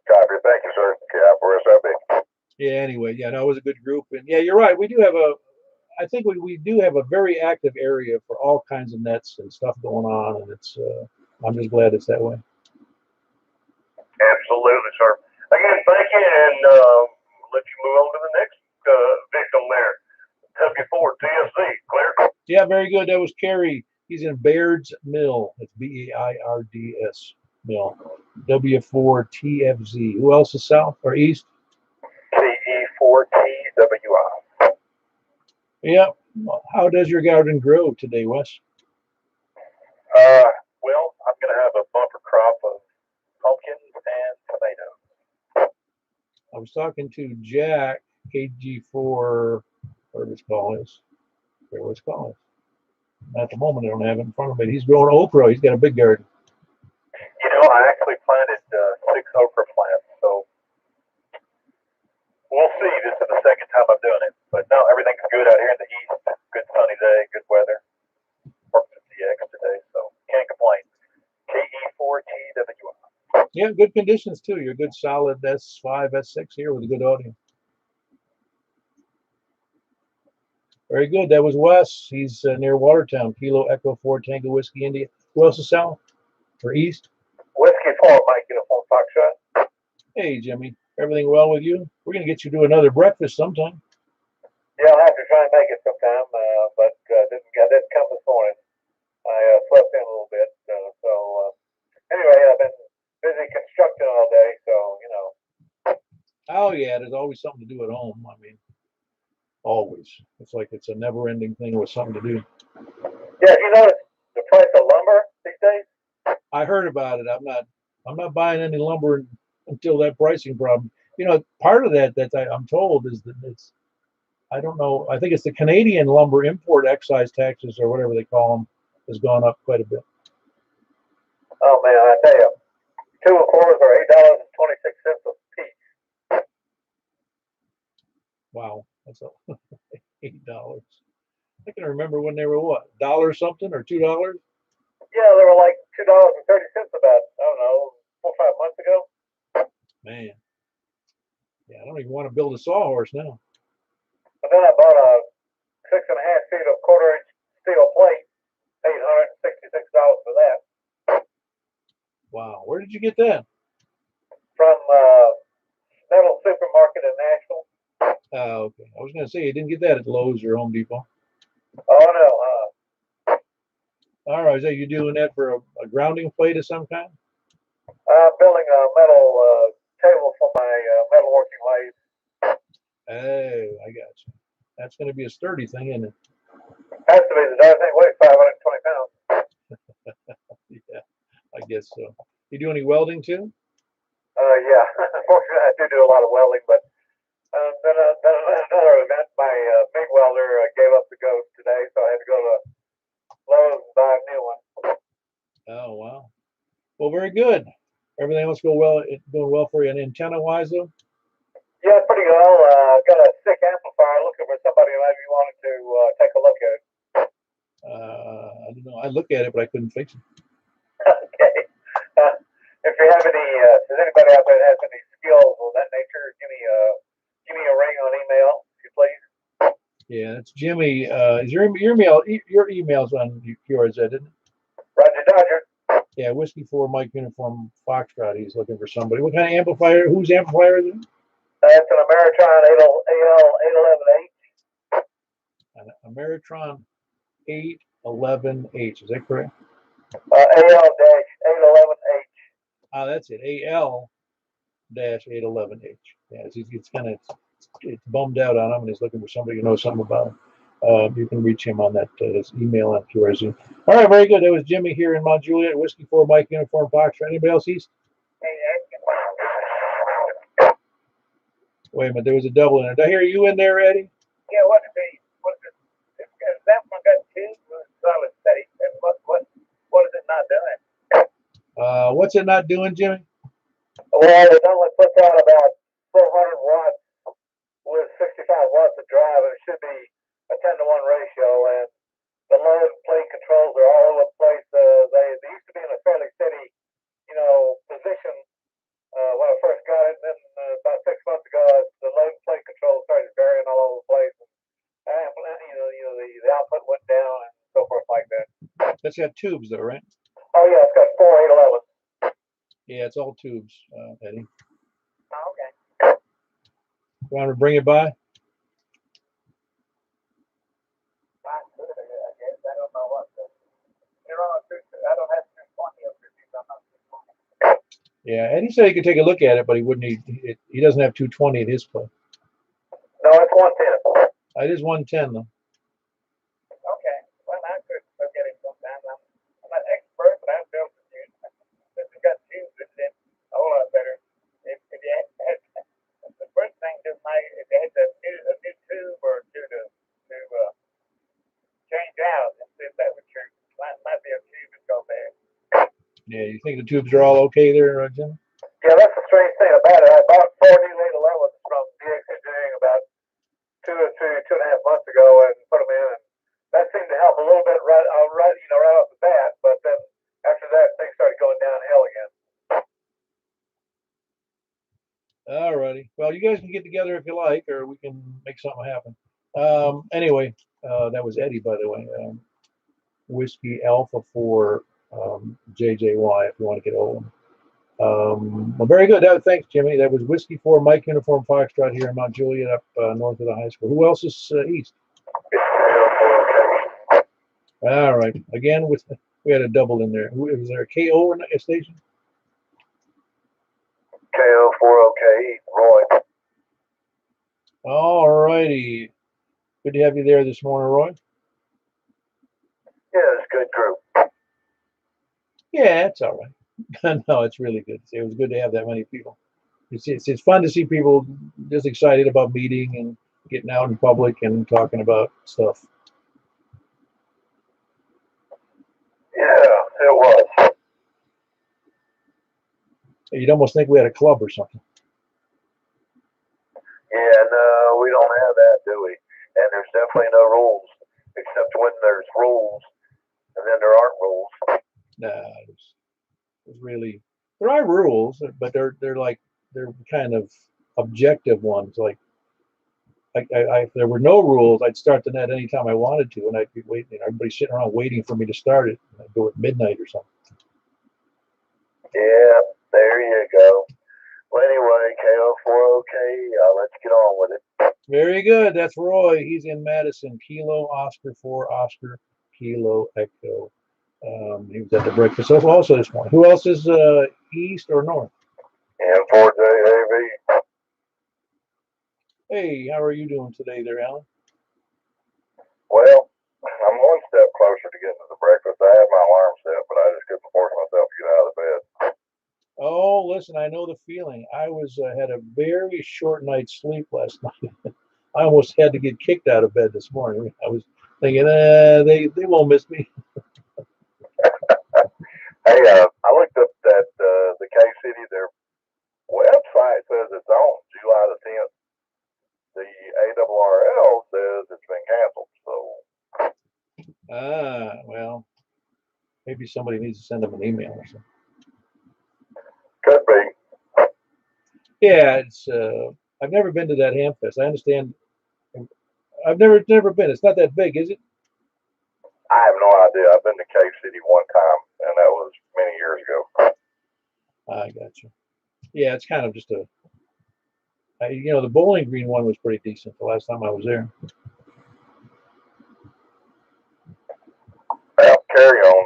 Copy. Thank you, sir. Yeah, for SIB. Yeah, anyway, no, it was a good group. And yeah, you're right. We do have I think we do have a very active area for all kinds of nets and stuff going on. And I'm just glad it's that way. Absolutely, sir. Again, thank you, and let you move on to the next victim there. W4 TFC, clear? Yeah, very good. That was Kerry. He's in Baird's Mill. It's BAIRDS Mill. W4 TFZ. Who else is south or east? CE4TWI. Yep. How does your garden grow today, Wes? Well, I'm going to have a bumper crop of pumpkins and tomatoes. I was talking to Jack, KG4, whatever it's called. At the moment, I don't have it in front of me. He's growing okra. He's got a big garden. I actually planted 6 okra plants, so we'll see. This is the second time I'm doing it. But no, everything's good out here in the east. Good sunny day, good weather. Worked at DX today, so can't complain. KE4TWI. Yeah, good conditions too. You're a good solid S5, S6 here with a good audience. Very good. That was Wes. He's near Watertown. Kilo Echo 4 Tango Whiskey India. Who else is south or east? Whiskey 4 Mike Uniform Foxtrot. Hey, Jimmy. Everything well with you? We're going to get you to another breakfast sometime. Yeah, I'll have to try and make it sometime, but didn't come this morning. I slept in a little bit. Anyway, I've been busy constructing all day, so. Oh, yeah. There's always something to do at home. I mean, always. It's like it's a never-ending thing with something to do. Yeah, you notice the price of lumber these days? I heard about it. I'm not buying any lumber until that pricing problem. Part of that I'm told is that I don't know. I think it's the Canadian lumber import excise taxes or whatever they call them has gone up quite a bit. Oh man, I tell you, 2 and 4s are $8.26 a piece. Wow, that's $8. I can remember when they were what, $1 something or $2? Yeah, they were like $2.30 about, I don't know, 4 or 5 months ago. Man, yeah, I don't even want to build a sawhorse now. And then I bought a 6.5 feet of 1/4 inch steel plate, $866 for that. Wow, where did you get that? From Metal Supermarket in Nashville. Okay, I was gonna say you didn't get that at Lowe's or Home Depot. Oh no, All right, so you doing that for a grounding plate of some kind? I'm building a metal table for my metalworking lathe. Oh, I got you. That's gonna be a sturdy thing, isn't it? Has to be. The darn thing weighs 520 pounds. Yeah, I guess so. You do any welding too? Yeah. Unfortunately, I do a lot of welding, but then another event, my MIG welder gave up the ghost today, so I had to go to Lowe's and buy a new one. Oh wow. Well, very good. Everything else going well for you. And antenna wise though? Yeah, pretty well. Got a sick amplifier. Looking for somebody who maybe wanted to take a look at it. I don't know. I looked at it, but I couldn't fix it. Okay. If you have any, if there's anybody out there that has any skills of that nature, give me a ring on email, if you please. Yeah, that's Jimmy. Is your email's on yours, isn't it? Roger Dodger. Yeah, Whiskey 4 Mike Uniform Foxtrot. He's looking for somebody. What kind of amplifier? Whose amplifier is it? It's an Ameritron AL811H. An Ameritron 811H. Is that correct? AL-811H. That's it. AL-811H. Yeah, it's kind of it's bummed out on him, and he's looking for somebody who knows something about him. You can reach him on that his email on QRZ. All right, very good. That was Jimmy here in Mount Juliet, Whiskey 4 Mike Uniform Foxtrot. Anybody else east? Wait a minute, there was a double in there. Did I hear you in there, Eddie? Yeah, what is that one got two solid state? And what is it not doing? What's it not doing, Jimmy? Well, it only puts out about 400 watts with 65 watts of drive, and it should be a 10-to-1 ratio. And the load and plate controls are all over the place. They used to be in a fairly steady, position when I first got it. And then about 6 months ago, the load and plate controls started varying all over the place. And the output went down and so forth like that. That's got tubes, though, right? Oh yeah, it's got 4 811s. Yeah, it's all tubes, Eddie. Oh, okay. You want to bring it by? I could, I guess. I don't know what. I don't have 220 up there. Yeah, Eddie said he could take a look at it, but he wouldn't. He doesn't have 220 at his place. No, it's 110. It is 110 though. Okay. Well, I could look at it sometime. I'm not expert, but I've built a few. Since we got tubes, it's a whole lot better. If you had the first thing to if you had a new tube or two to change out, and see if that would true. Might be a tube that's go bad. Yeah, you think the tubes are all okay there, Jim? Yeah, that's the strange thing about it. I bought 4 new 811s from DX Engineering about 2.5 months ago and put them in, and that seemed to help a little bit right off the bat. But then after that, things started going downhill again. All righty. Well, you guys can get together if you like, or we can make something happen. Anyway, that was Eddie, by the way. Whiskey Alpha for JJY, if you want to get hold of him. Well, very good. Thanks, Jimmy. That was Whiskey 4 Mike Uniform Foxtrot here in Mount Juliet, up north of the high school. Who else is east? All right. Again, we had a double in there. Was there a KO in the station? KO4OK, Roy. All righty. Good to have you there this morning, Roy. Yeah, it's a good group. Yeah, it's all right. No, it's really good. It was good to have that many people. It's fun to see people just excited about meeting and getting out in public and talking about stuff. Yeah, it was. You'd almost think we had a club or something. Yeah, no, we don't have that, do we? And there's definitely no rules, except when there's rules, and then there aren't rules. Nah, there's really, there are rules, but they're kind of objective ones. Like if there were no rules, I'd start the net anytime I wanted to, and I'd be waiting. You know, everybody's sitting around waiting for me to start it. I'd go at midnight or something. Yeah, there you go. Well, anyway, KO4OK, let's get on with it. Very good. That's Roy. He's in Madison. Kilo Oscar 4 Oscar Kilo Echo. He was at the breakfast also this morning. Who else is east or north? M4JAV. Hey, how are you doing today there, Alan? Well, I'm one step closer to getting to the breakfast. I had my alarm set, but I just couldn't force myself to get out of the bed. Oh, listen, I know the feeling. I had a very short night's sleep last night. I almost had to get kicked out of bed this morning. I was thinking, they won't miss me. Hey, I looked up that the K-City, their website says it's on July the 10th. The ARRL says it's been canceled, so. Well, maybe somebody needs to send them an email or something. Could be. Yeah, it's. I've never been to that Hamfest. I understand. I've never been. It's not that big, is it? I have no idea. I've been to K-City one time, and that was many years ago. I got you. Yeah, it's kind of just a. The Bowling Green one was pretty decent the last time I was there. Well, carry on.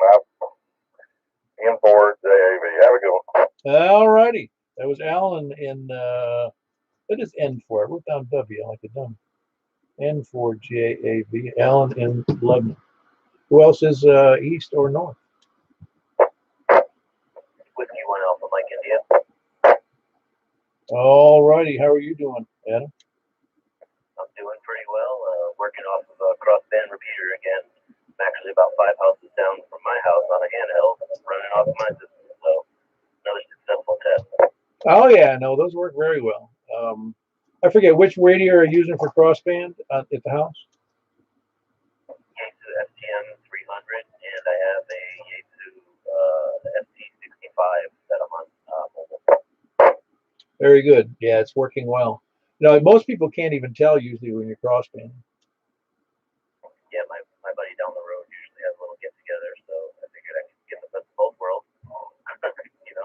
M4JAV. Have a good one. All righty. That was Alan in. What is N for? I wrote down W like a dummy. N4JAV. Alan in Lebanon. Who else is east or north? Whiskey 1 Alpha Mike India. All righty. How are you doing, Adam? I'm doing pretty well. Working off of a crossband repeater again. I'm actually about 5 houses down from my house on a handheld, running off my system. So another successful test. Oh yeah, no, those work very well. I forget which radio are you using for crossband at the house. Yaesu FTM 300, and I have a Yaesu ST65 that I'm on mobile. Very good. Yeah, it's working well. Most people can't even tell usually when you're crossband. Yeah, my buddy down the road usually has a little get together, so I figured I could get the best of both worlds.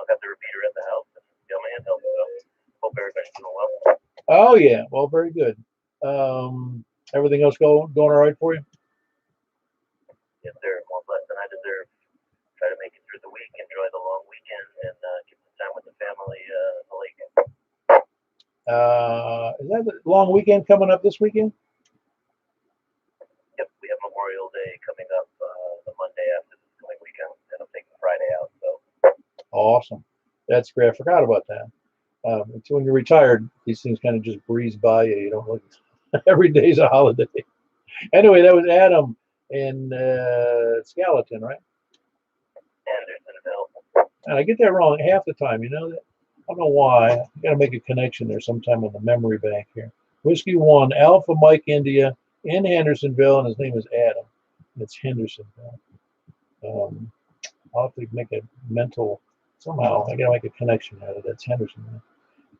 Have the repeater at the house and get my handheld. So hope everybody's doing well. Oh yeah, well, very good. Everything else going all right for you? Yes, sir. More blessed than I deserve. Try to make it through the week, enjoy the long weekend, and get some time with the family in the lake. Is that the long weekend coming up this weekend? Yep, we have Memorial Day coming up the Monday after this coming weekend, and I'm taking Friday out. So awesome. That's great. I forgot about that. It's when you're retired, these things kind of just breeze by you. You don't look. Every day's a holiday. Anyway, that was Adam in Skeleton, right? Andersonville. And I get that wrong half the time. You know that? I don't know why. I got to make a connection there sometime on the memory bank here. Whiskey 1 Alpha Mike India in Hendersonville, and his name is Adam. It's Hendersonville. I'll have to make a mental somehow. I got to make a connection out of that. It's Hendersonville.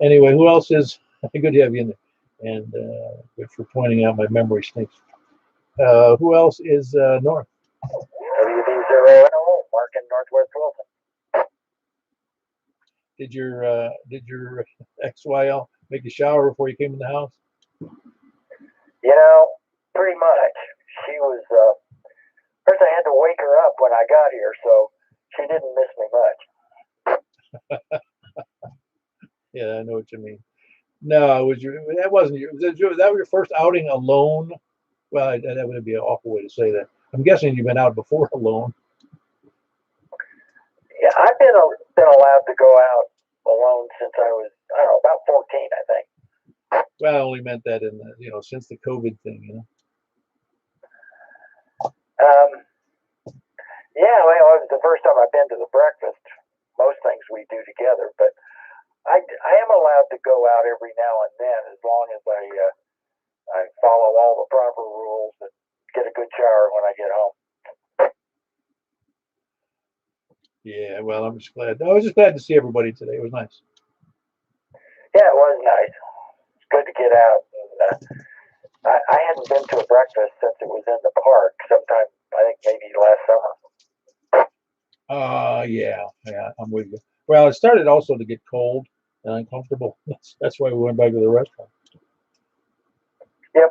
Anyway, who else is good to have you in there? And good for pointing out my memory stinks. Who else is north? WD0 Mark in Northwest Wilson. Did your XYL make a shower before you came in the house? Pretty much. She was, first I had to wake her up when I got here, so she didn't miss me much. Yeah, I know what you mean. No, that wasn't your. Was that your first outing alone? Well, that would be an awful way to say that. I'm guessing you've been out before alone. Yeah, I've been allowed to go out alone since I was, I don't know, about 14, I think. Well, I only meant that in the, since the COVID thing, Yeah, well, it was the first time I've been to the breakfast. Most things we do together, but I am allowed to go out every now and then as long as I follow all the proper rules and get a good shower when I get home. Yeah, well, I'm just glad. I was just glad to see everybody today. It was nice. Yeah, it was nice. It's good to get out. And, I hadn't been to a breakfast since it was in the park. Sometime, I think maybe last summer. Yeah, I'm with you. Well, it started also to get cold and uncomfortable. That's why we went back to the restaurant. Yep.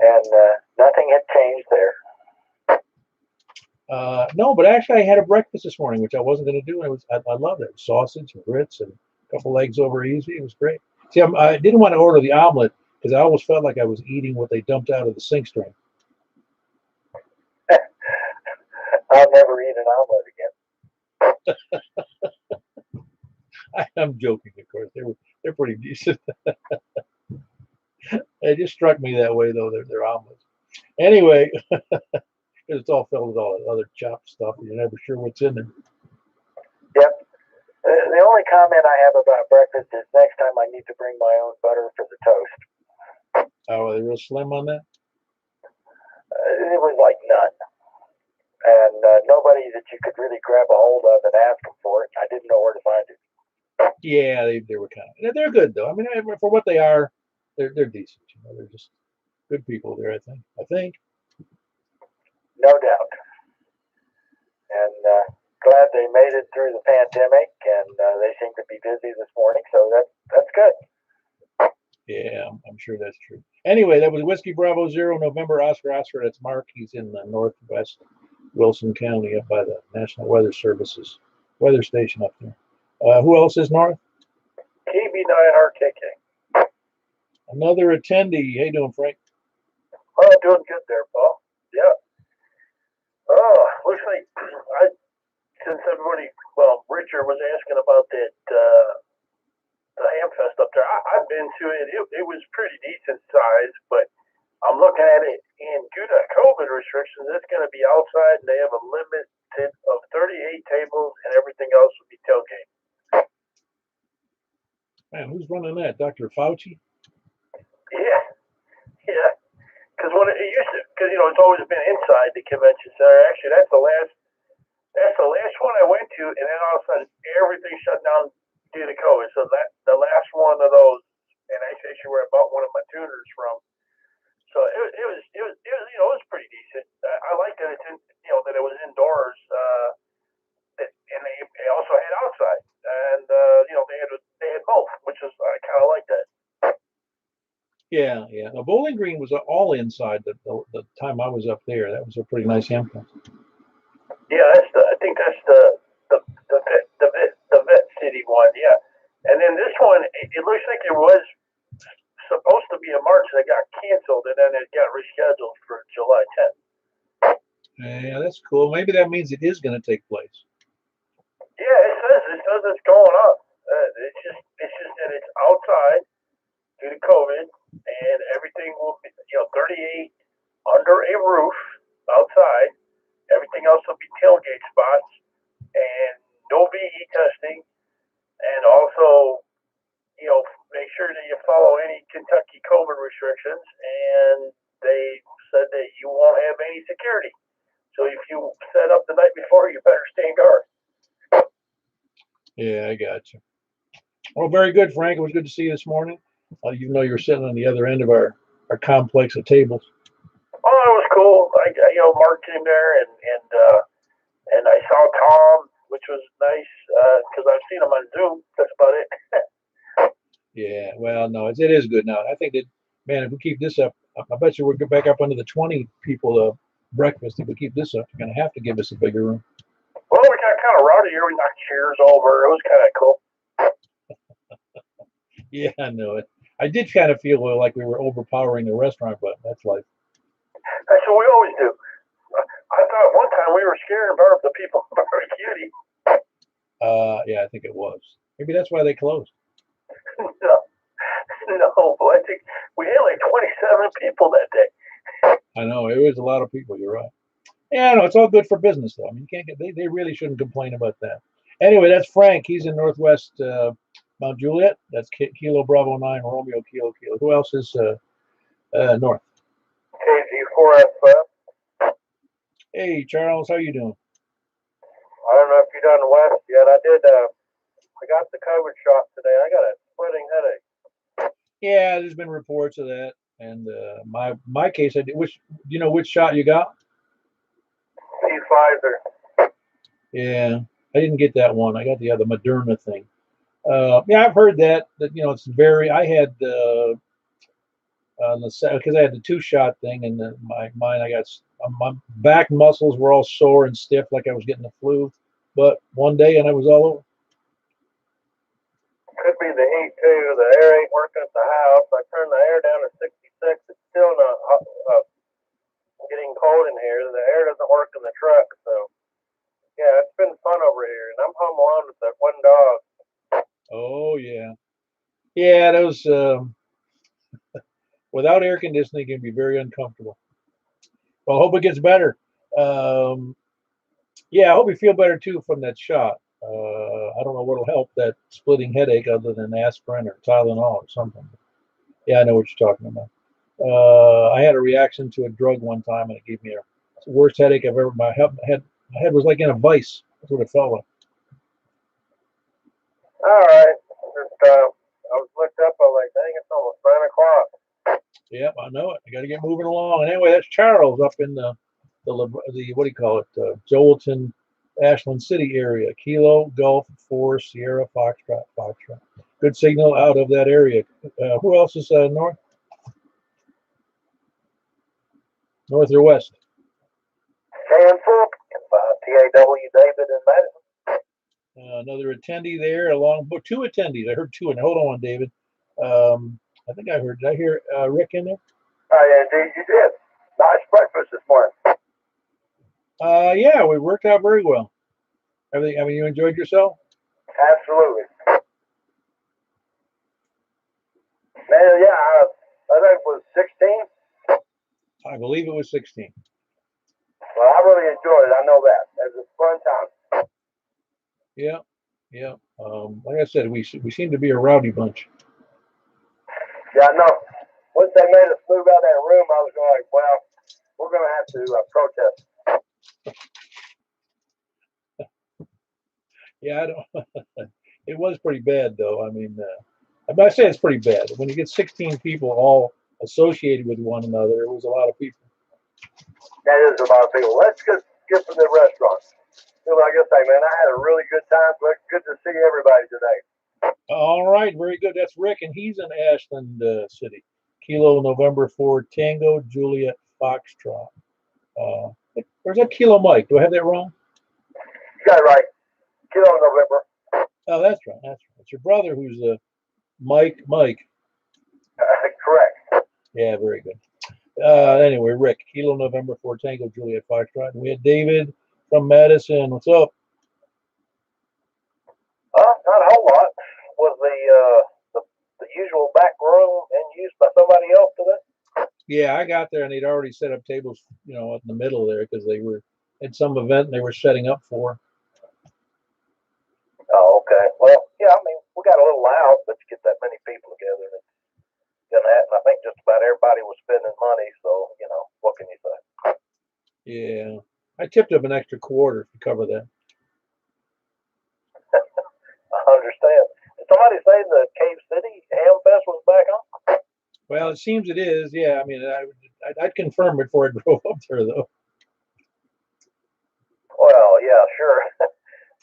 And nothing had changed there. No, but actually, I had a breakfast this morning, which I wasn't going to do. And I loved it. Sausage and grits and a couple eggs over easy. It was great. See, I didn't want to order the omelet because I always felt like I was eating what they dumped out of the sink strain. I'll never eat an omelet again. I'm joking, of course. They're pretty decent. It just struck me that way, though. They're omelets. Anyway, it's all filled with all that other chopped stuff. You're never sure what's in there. Yep. The only comment I have about breakfast is next time I need to bring my own butter for the toast. Oh, are they real slim on that? It was like none. And nobody that you could really grab a hold of and ask them for it. I didn't know where to find it. Yeah, they were kind of. They're good though. I mean, for what they are, they're decent. They're just good people there. I think. No doubt. And glad they made it through the pandemic, and they seem to be busy this morning. So that's good. Yeah, I'm sure that's true. Anyway, that was Whiskey Bravo 0 November Oscar. That's Mark. He's in the northwest Wilson County up by the National Weather Service's weather station up there. Who else is north? KB9RKK. Another attendee. How you doing, Frank? Oh, doing good there, Paul. Yeah. Oh, looks like since everybody, Richard was asking about that the Hamfest up there. I've been to it. It was pretty decent size, but I'm looking at it, and due to COVID restrictions, it's going to be outside, and they have a limit of 38 tables, and everything else will be tailgate. Man, who's running that? Dr. Fauci? Yeah. Because when it used to, it's always been inside the convention center. Actually, that's the last one I went to, and then all of a sudden everything shut down due to COVID. So the last one of those, and actually where I bought one of my tuners from. So it was pretty decent. I like that it's that it was indoors, and they also had outside, and they had both, which is I kind of like that. Yeah. The Bowling Green was all inside the time I was up there. That was a pretty nice Hamfest. Yeah, I think that's the vet city one. Yeah, and then this one, it looks like it was supposed to be in March, and it got canceled, and then it got rescheduled for July 10th. Yeah, that's cool. Maybe that means it is going to take place. Yeah, it says it's going up. It's just that it's outside due to COVID, and everything will be 38 under a roof outside. Everything else will be tailgate spots, and no VE testing, and also make sure that you follow any Kentucky COVID restrictions, and they said that you won't have any security. So if you set up the night before, you better stand guard. Yeah, I got you. Well, very good, Frank. It was good to see you this morning. Even though you were sitting on the other end of our complex of tables. Oh, it was cool. Mark came there, and I saw Tom, which was nice because I've seen him on Zoom. That's about it. Yeah, well, no, it is good now. I think that, man, if we keep this up, I bet you we'll get back up under the 20 people breakfast. If we keep this up, you're going to have to give us a bigger room. Well, we got kind of rowdy here. We knocked chairs over. It was kind of cool. Yeah, I know it. I did kind of feel like we were overpowering the restaurant, but that's life. That's what we always do. I thought one time we were scaring the people in Barbecue. Yeah, I think it was. Maybe that's why they closed. No. No, I think we had like 27 people that day. I know it was a lot of people. You're right. Yeah, no, it's all good for business though. I mean, you can't get they really shouldn't complain about that. Anyway, that's Frank. He's in Northwest Mount Juliet. That's Kilo Bravo 9 Romeo Kilo Kilo. Who else is north? KG4F. Hey, Charles, how you doing? I don't know if you're done west yet. I did. I got the COVID shot today. I got a splitting headache. Yeah, there's been reports of that, and my case, I did. Which do you know which shot you got? Pfizer. Yeah, I didn't get that one. I got the other Moderna thing. Yeah, I've heard that you know it's very. I had because I had the 2-shot thing, and mine I got my back muscles were all sore and stiff, like I was getting the flu. But one day, and I was all over. Could be the heat too. The air ain't working at the house. I turned the air down to 66. It's still not getting cold in here. The air doesn't work in the truck. So yeah, it's been fun over here, and I'm home alone with that one dog. Oh yeah, yeah. Those without air conditioning can be very uncomfortable. Well, I hope it gets better. Yeah, I hope you feel better too from that shot. I don't know what'll help that splitting headache other than aspirin or Tylenol or something. Yeah, I know what you're talking about. I had a reaction to a drug one time, and it gave me the worst headache I've ever. My head was like in a vice. That's what it felt like. All right. I was looked up. I was like, dang, it's almost 9 o'clock. Yep, I know it. I got to get moving along. And anyway, that's Charles up in the what do you call it? Joelton, Ashland City area. Kilo Golf 4 Sierra Foxtrot Foxtrot. Good signal out of that area. Who else is north? North or west? Hanford, TAW David and Madison. Another attendee there, along with 2 attendees. I heard 2. And hold on, David. I think I heard. Did I hear Rick in there? Oh, yeah, indeed you did. Nice breakfast this morning. Yeah, we worked out very well. Everything. I mean, you enjoyed yourself? Absolutely. Man, yeah, I think it was 16. I believe it was 16. Well, I really enjoyed it. I know that. It was a fun time. Yeah, yeah. Like I said, we seem to be a rowdy bunch. Yeah, I know. Once they made us move out of that room, I was like, well, we're going to have to protest. Yeah, I don't. It was pretty bad, though. I mean, I say it's pretty bad. When you get 16 people all associated with one another, it was a lot of people. That is a lot of people. Let's just get from the restaurant. Like I say, man, I had a really good time. Good to see everybody today. All right, very good. That's Rick, and he's in Ashland City. Kilo November 4 Tango Juliet Foxtrot. Or is that Kilo Mike? Do I have that wrong? You got it right. Kilo November. Oh, that's right. That's right. It's your brother who's Mike. Correct. Yeah, very good. Anyway, Rick, Kilo November 4 Tango Juliet Foxtrot. And we had David from Madison. What's up? Not a whole lot. Was the usual back room in use by somebody else today? Yeah, I got there and they'd already set up tables, you know, in the middle there because they were at some event they were setting up for. Oh, okay. Well, yeah, I mean, we got a little loud, but to get that many people together, and I think just about everybody was spending money, so, you know, what can you say? Yeah, I tipped up an extra quarter to cover that. I understand. Did somebody say the Cave City Ham Fest was back on? Well, it seems it is. Yeah, I mean, I'd confirm before I drove up there, though. Well, yeah, sure.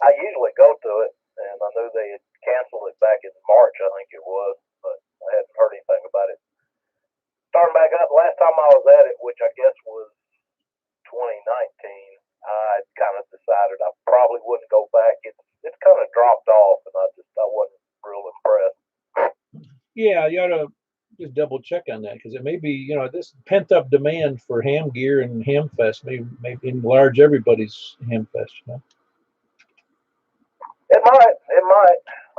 I usually go to it, and I knew they had canceled it back in March, I think it was, but I hadn't heard anything about it. Starting back up, last time I was at it, which I guess was 2019, I kind of decided I probably wouldn't go back. It's kind of dropped off, and I wasn't real impressed. Yeah, you ought to just double check on that because it may be, you know, this pent up demand for ham gear and ham fest may enlarge everybody's ham fest. You know? It might.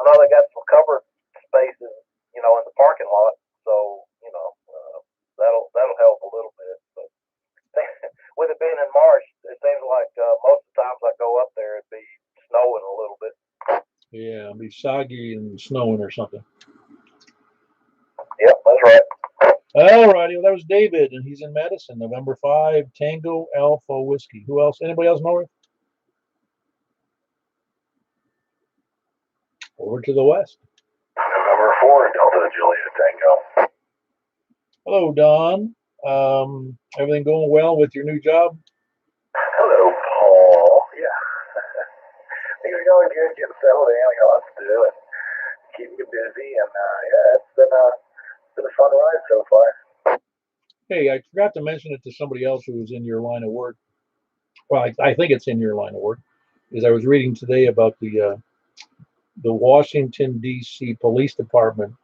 I know they got some covered spaces in the parking lot. So, that'll help a little bit. But with it being in March, it seems like most of the times I go up there, it'd be snowing a little bit. Yeah, it'll be soggy and snowing or something. Yep, that's right. All righty. Well, that was David, and he's in Madison, November 5, Tango Alpha Whiskey. Who else? Anybody else know it? Over to the west. Number 4, Delta Juliet Tango. Hello, Don. Everything going well with your new job? Hello, Paul. Yeah. Things are going good, getting settled in. I got lots to do and keeping me busy. And it's been a fun ride so far. Hey, I forgot to mention it to somebody else who was in your line of work. Well, I think it's in your line of work. Is I was reading today about the Washington D.C. Police Department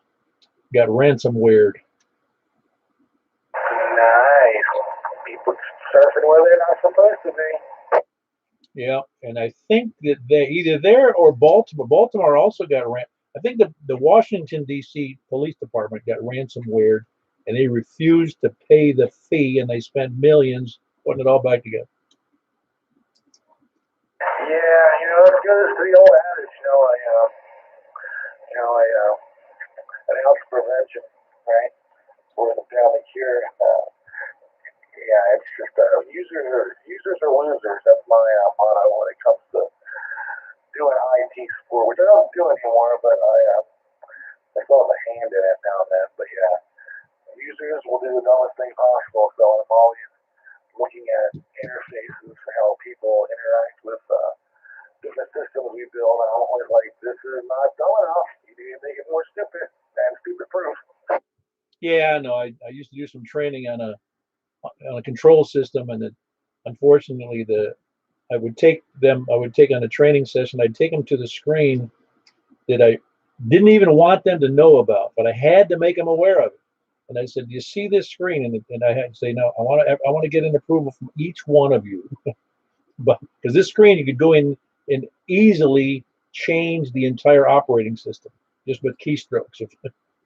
got ransomwared. Nice. People surfing where they're not supposed to be. Yeah, and I think that they either there or Baltimore. Baltimore also got I think the Washington D.C. Police Department got ransomwared, and they refused to pay the fee, and they spent millions putting it all back together. Yeah, it's good as the old adage. An ounce of prevention, right? For the family cure. It's just users are losers. That's my motto when it comes to doing IT support, which I don't do anymore, but I still have a hand in it now and then. But yeah, users will do the dumbest thing possible. So I'm always looking at interfaces for how people interact with different systems we build. I'm always like, this is not dumb enough. You need to make it more stupid and stupid proof. Yeah, no, I used to do some training on a control system, and unfortunately I would take on a training session, I'd take them to the screen that I didn't even want them to know about, but I had to make them aware of it. And I said, "Do you see this screen?" And I had to say, "No, I want to get an approval from each one of you." But because this screen, you could go in and easily change the entire operating system just with keystrokes if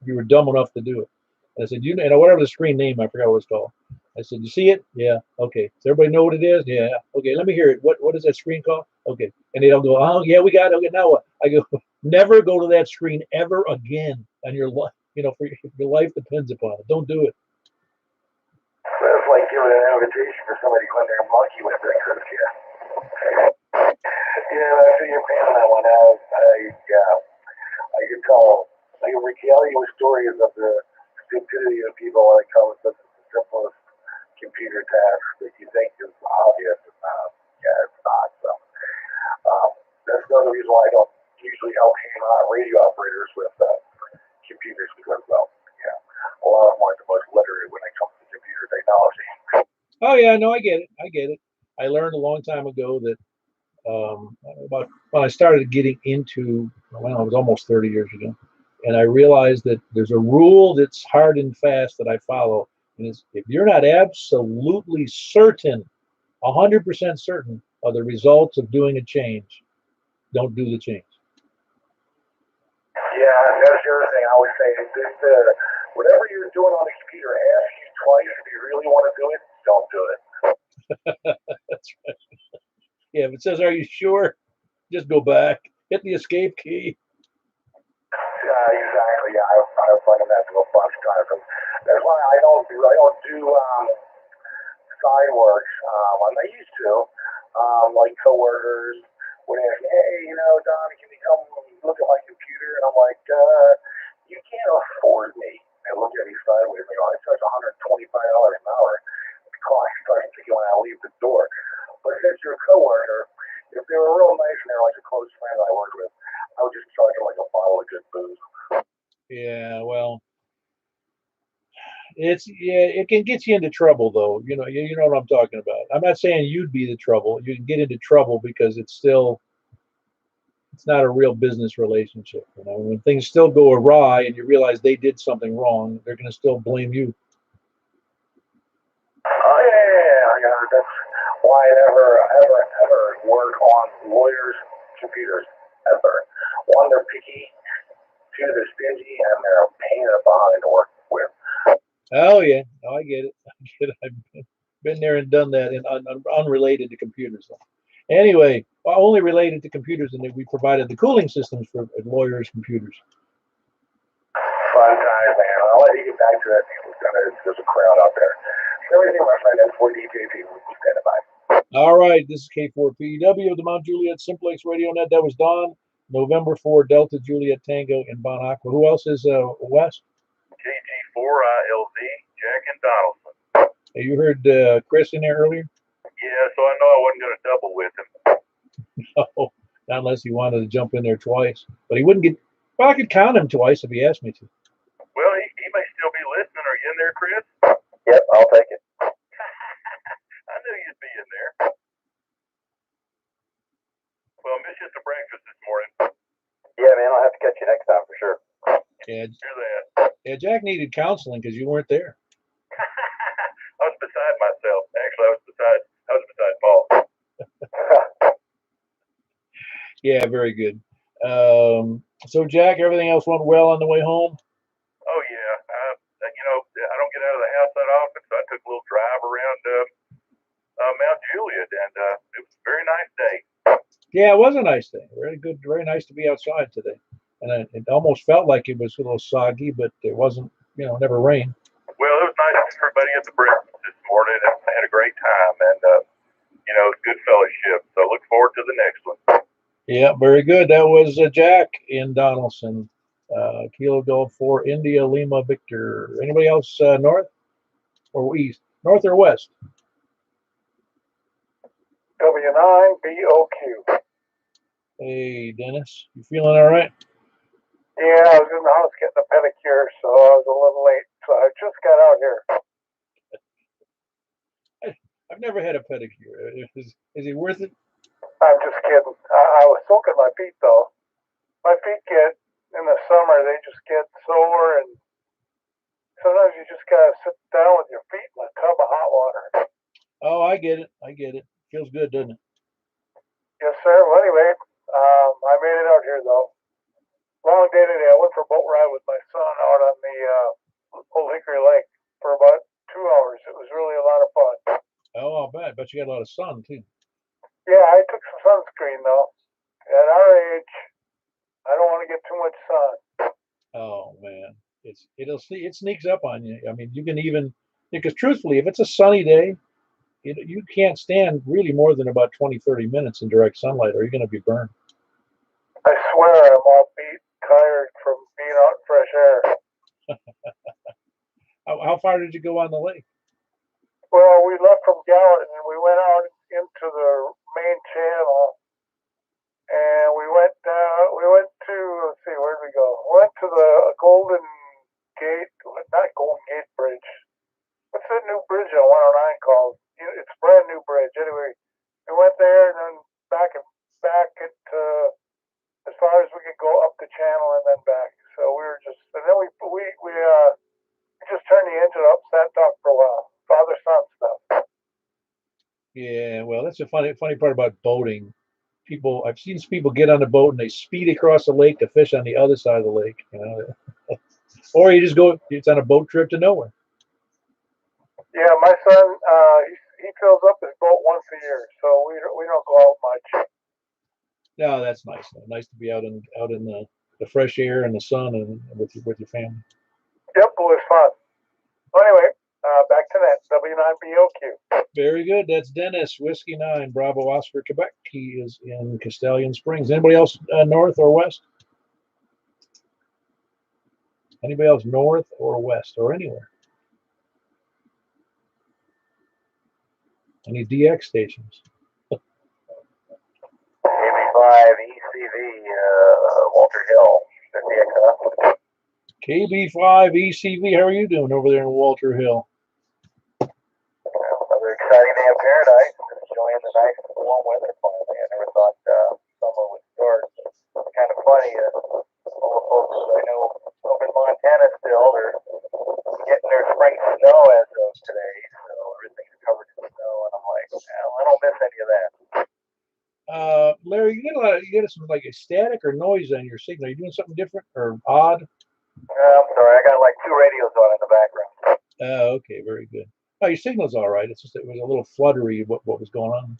you were dumb enough to do it. And I said, whatever the screen name, I forgot what it's called. I said, "You see it? Yeah. Okay. Does everybody know what it is? Yeah. Okay. Let me hear it. What is that screen called? Okay." And they'll go, "Oh, yeah, we got it. Okay. Now what?" I go, "Never go to that screen ever again on your life. For your life depends upon it. Don't do it." That's like giving an invitation for somebody to go in there and monkey with it. I feel your pain on that one. I can regale you with stories of the stupidity of people when it comes to the simplest computer tasks that you think is obvious. It's not. So that's another reason why I don't usually help radio operators with computers because, a lot of them aren't the most literate when it comes to computer technology. Oh yeah, no, I get it. I learned a long time ago that about when I started getting into, it was almost 30 years ago, and I realized that there's a rule that's hard and fast that I follow, and it's if you're not absolutely certain, 100% certain of the results of doing a change, don't do the change. Yeah, that's the other thing I always say. Whatever you're doing on the computer, ask you twice if you really want to do it. Don't do it. That's right. Yeah, if it says, "Are you sure?" just go back, hit the escape key. Exactly. Yeah, I've run that to a bunch of times, and that's why I don't do side work. I used to, like coworkers would ask me, "Hey, Don, can you come look at my computer?" And I'm like, "You can't afford me." They look at me sideways. They go, "I charge $125 an hour." The clock starts ticking when I leave the door. But since you're a coworker, if they were real nice and they're like a close friend I worked with, I would just charge them like a bottle of good booze. Yeah, well, it can get you into trouble though. You know what I'm talking about. I'm not saying you'd be the trouble. You can get into trouble because it's not a real business relationship. When things still go awry and you realize they did something wrong, they're going to still blame you. Oh yeah. That's why I never work on lawyers' computers ever. One, they're picky. Two, they're stingy and they're a pain in the behind to work with. Oh yeah, oh, I get it. I get it. I've been there and done that, and unrelated to computers. Anyway, only related to computers, and that we provided the cooling systems for lawyers' computers. Fun time, man. I'll let you get back to that. There's a crowd out there. Everything, my friend, that's 4DJP. We're standing by. All right, this is K4PW of the Mount Juliet Simplex Radio Net. That was Don, November 4, Delta Juliet Tango in Bon Aqua. Who else is West? KG4ILZ, Jack and Donaldson. Hey, you heard Chris in there earlier? Yeah, so I know I wasn't going to double with him. No, not unless he wanted to jump in there twice. But he wouldn't get, well, I could count him twice if he asked me to. Well, he may still be listening. Are you in there, Chris? Yep, I'll take it. I knew you'd be in there. Well, I missed you at the breakfast this morning. Yeah, man, I'll have to catch you next time for sure. Yeah, Hear that. yeah, Jack needed counseling because you weren't there. I was beside myself. Actually, I was beside Paul. Yeah, very good. So Jack, everything else went well on the way home? Oh yeah. I don't get out of the house that often, so I took a little drive around Mount Juliet, and it was a very nice day. Yeah, it was a nice day. Very good, very nice to be outside today. And it almost felt like it was a little soggy, but it wasn't, never rained. Well, it was nice to see everybody at the breakfast this morning, and I had a great time, and good fellowship. So look forward to the next one. Yeah, very good. That was Jack in Donaldson, Kilo Golf 4 India Lima Victor. Anybody else north or east? North or west? W9BOQ. Hey, Dennis, you feeling all right? Yeah, I was in the house getting a pedicure, so I was a little late. So I just got out here. I've never had a pedicure. Is it worth it? I'm just kidding. I was soaking my feet, though. My feet in the summer, they just get sore, and sometimes you just got to sit down with your feet in a tub of hot water. Oh, I get it. I get it. Feels good, doesn't it? Yes, sir. Well, anyway, I made it out here, though. Long day today. I went for a boat ride with my son out on the Old Hickory Lake for about 2 hours. It was really a lot of fun. Oh, I'll bet. Bet you got a lot of sun, too. Yeah, I took some sunscreen, though. At our age, I don't want to get too much sun. Oh, man. It sneaks up on you. I mean, you can even, because truthfully, if it's a sunny day, you can't stand really more than about 20, 30 minutes in direct sunlight, or you're going to be burned. I swear I'm all beat, tired from being out in fresh air. How far did you go on the lake? Well, we left from Gallatin and we went out into the main channel, and we went to, let's see, where did we go? We went to the Golden Gate, not Golden Gate Bridge. What's that new bridge on 109 called? It's a brand new bridge. Anyway, we went there and then back as far as we could go up the channel and then back. So we were just, and then we just turned the engine up, sat and talked for a while. Father-son stuff. Yeah, well, that's the funny part about boating. I've seen people get on the boat and they speed across the lake to fish on the other side of the lake, or you just go. It's on a boat trip to nowhere. Yeah, my son, he fills up his boat once a year, so we don't go out much. No, that's nice. Nice to be out in the fresh air and the sun and with your family. Yep, it was fun. Well, anyway, back to that W9BOQ. Very good. That's Dennis, Whiskey 9, Bravo Oscar, Quebec. He is in Castellian Springs. Anybody else north or west? Anybody else north or west or anywhere? Any DX stations? KB5 ECV, Walter Hill, DXF. KB5 ECV, how are you doing over there in Walter Hill? Another exciting day in paradise. Enjoying the nice warm weather finally. I never thought summer would start. It's kind of funny. All the folks I know up in Montana still, they're getting their spring snow as of today. So everything's covered in snow. And I'm like, well, I don't miss any of that. Larry, you get some like a static or noise on your signal. Are you doing something different or odd? I'm sorry, I got like 2 radios on in the background. Okay, very good. Oh, your signal's all right. It's just it was a little fluttery what was going on.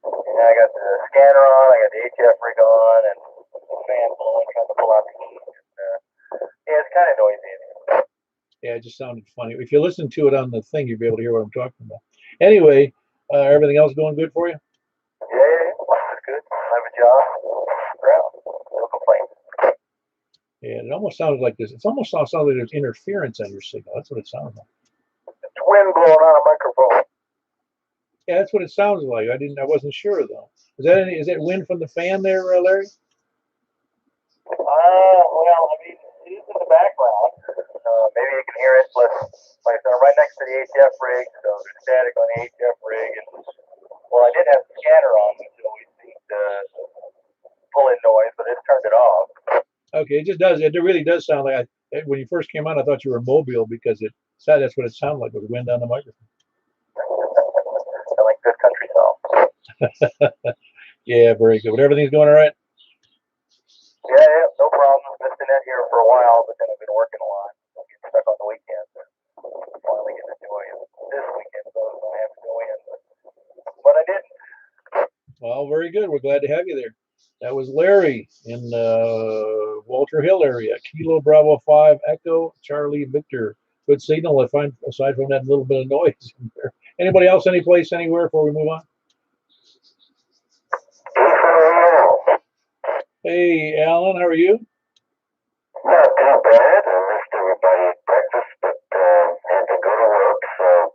Yeah, I got the scanner on, I got the HF rig on, and the fan blowing, trying to pull out the heat. Yeah, it's kind of noisy. Yeah, it just sounded funny. If you listen to it on the thing, you'll be able to hear what I'm talking about. Anyway, everything else going good for you? Yeah, it's good. I have a job. Around. No complaints. Yeah, it almost sounded like this. It almost sounds like there's interference on your signal. That's what it sounds like. It's wind blowing on a microphone. Yeah, that's what it sounds like. I wasn't sure though. Is that wind from the fan there, Larry? Well, I mean, it is in the background. Maybe you can hear it. Plus, like I said, I'm right next to the HF rig, so there's static on the HF rig. And well, I did have the scanner on, which always seemed to pull in noise, but it's turned it off. Okay, it just does. It really does sound like when you first came on, I thought you were mobile because that's what it sounded like with wind on the microphone. I like good country song. Yeah, very good. But everything's going all right? Yeah, no problem. Missed the net here for a while, but then I've been working a lot. I'm getting stuck on the weekends. Finally getting to do it this weekend, so I was going to have to go in. But I didn't. Well, very good. We're glad to have you there. That was Larry in Walter Hill area. Kilo Bravo 5 Echo Charlie Victor. Good signal. I find aside from that little bit of noise in there. Anybody else? Any place? Anywhere before we move on? Hey, Alan, how are you? Not too bad. I missed everybody at breakfast, but had to go to work, so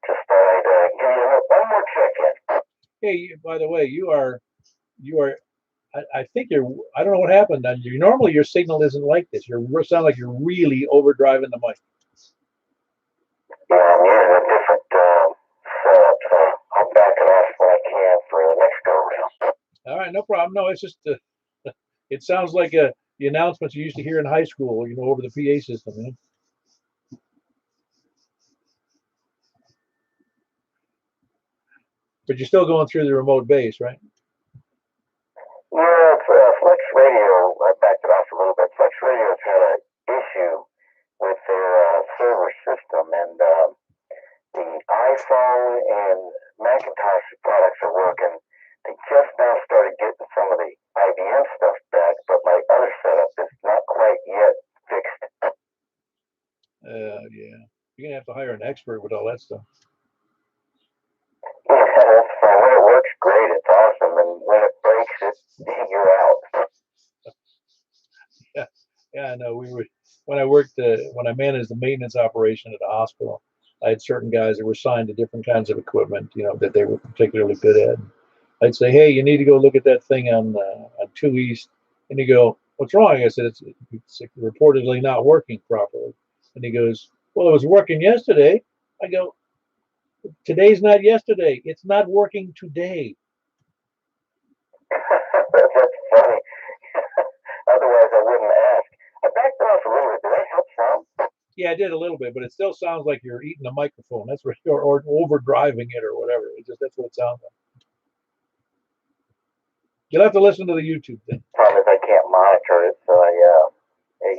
just thought I'd give you one more check-in. Hey, by the way, you are. I think you're. I don't know what happened. Normally your signal isn't like this. You sound like you're really overdriving the mic. Yeah, I'm using a different setup, so I'll back it off when I can for the next go-round. All right, no problem. No, it's just it sounds like the announcements you used to hear in high school, over the PA system. But you're still going through the remote base, right? Yeah, Flex Radio, I backed it off a little bit. Flex Radio's had an issue with their server system, and the iPhone and Macintosh products are working. They just now started getting some of the IBM stuff back, but my other setup is not quite yet fixed. Yeah. You're gonna have to hire an expert with all that stuff. Yeah, that's fine. When it works, great. It's awesome, and when it breaks, you're out. Yeah, I know. When I managed the maintenance operation at the hospital, I had certain guys that were assigned to different kinds of equipment, that they were particularly good at. I'd say, hey, you need to go look at that thing on 2 East, and he go, what's wrong? I said, it's reportedly not working properly, and he goes, well, it was working yesterday. I go, today's not yesterday. It's not working today. That's funny. Otherwise, I wouldn't ask. I backed off a little bit. Did that help some? Yeah, I did a little bit, but it still sounds like you're eating a microphone. That's what, or overdriving it or whatever. That's what it sounds like. You'll have to listen to the YouTube thing. Problem is, I can't monitor it, so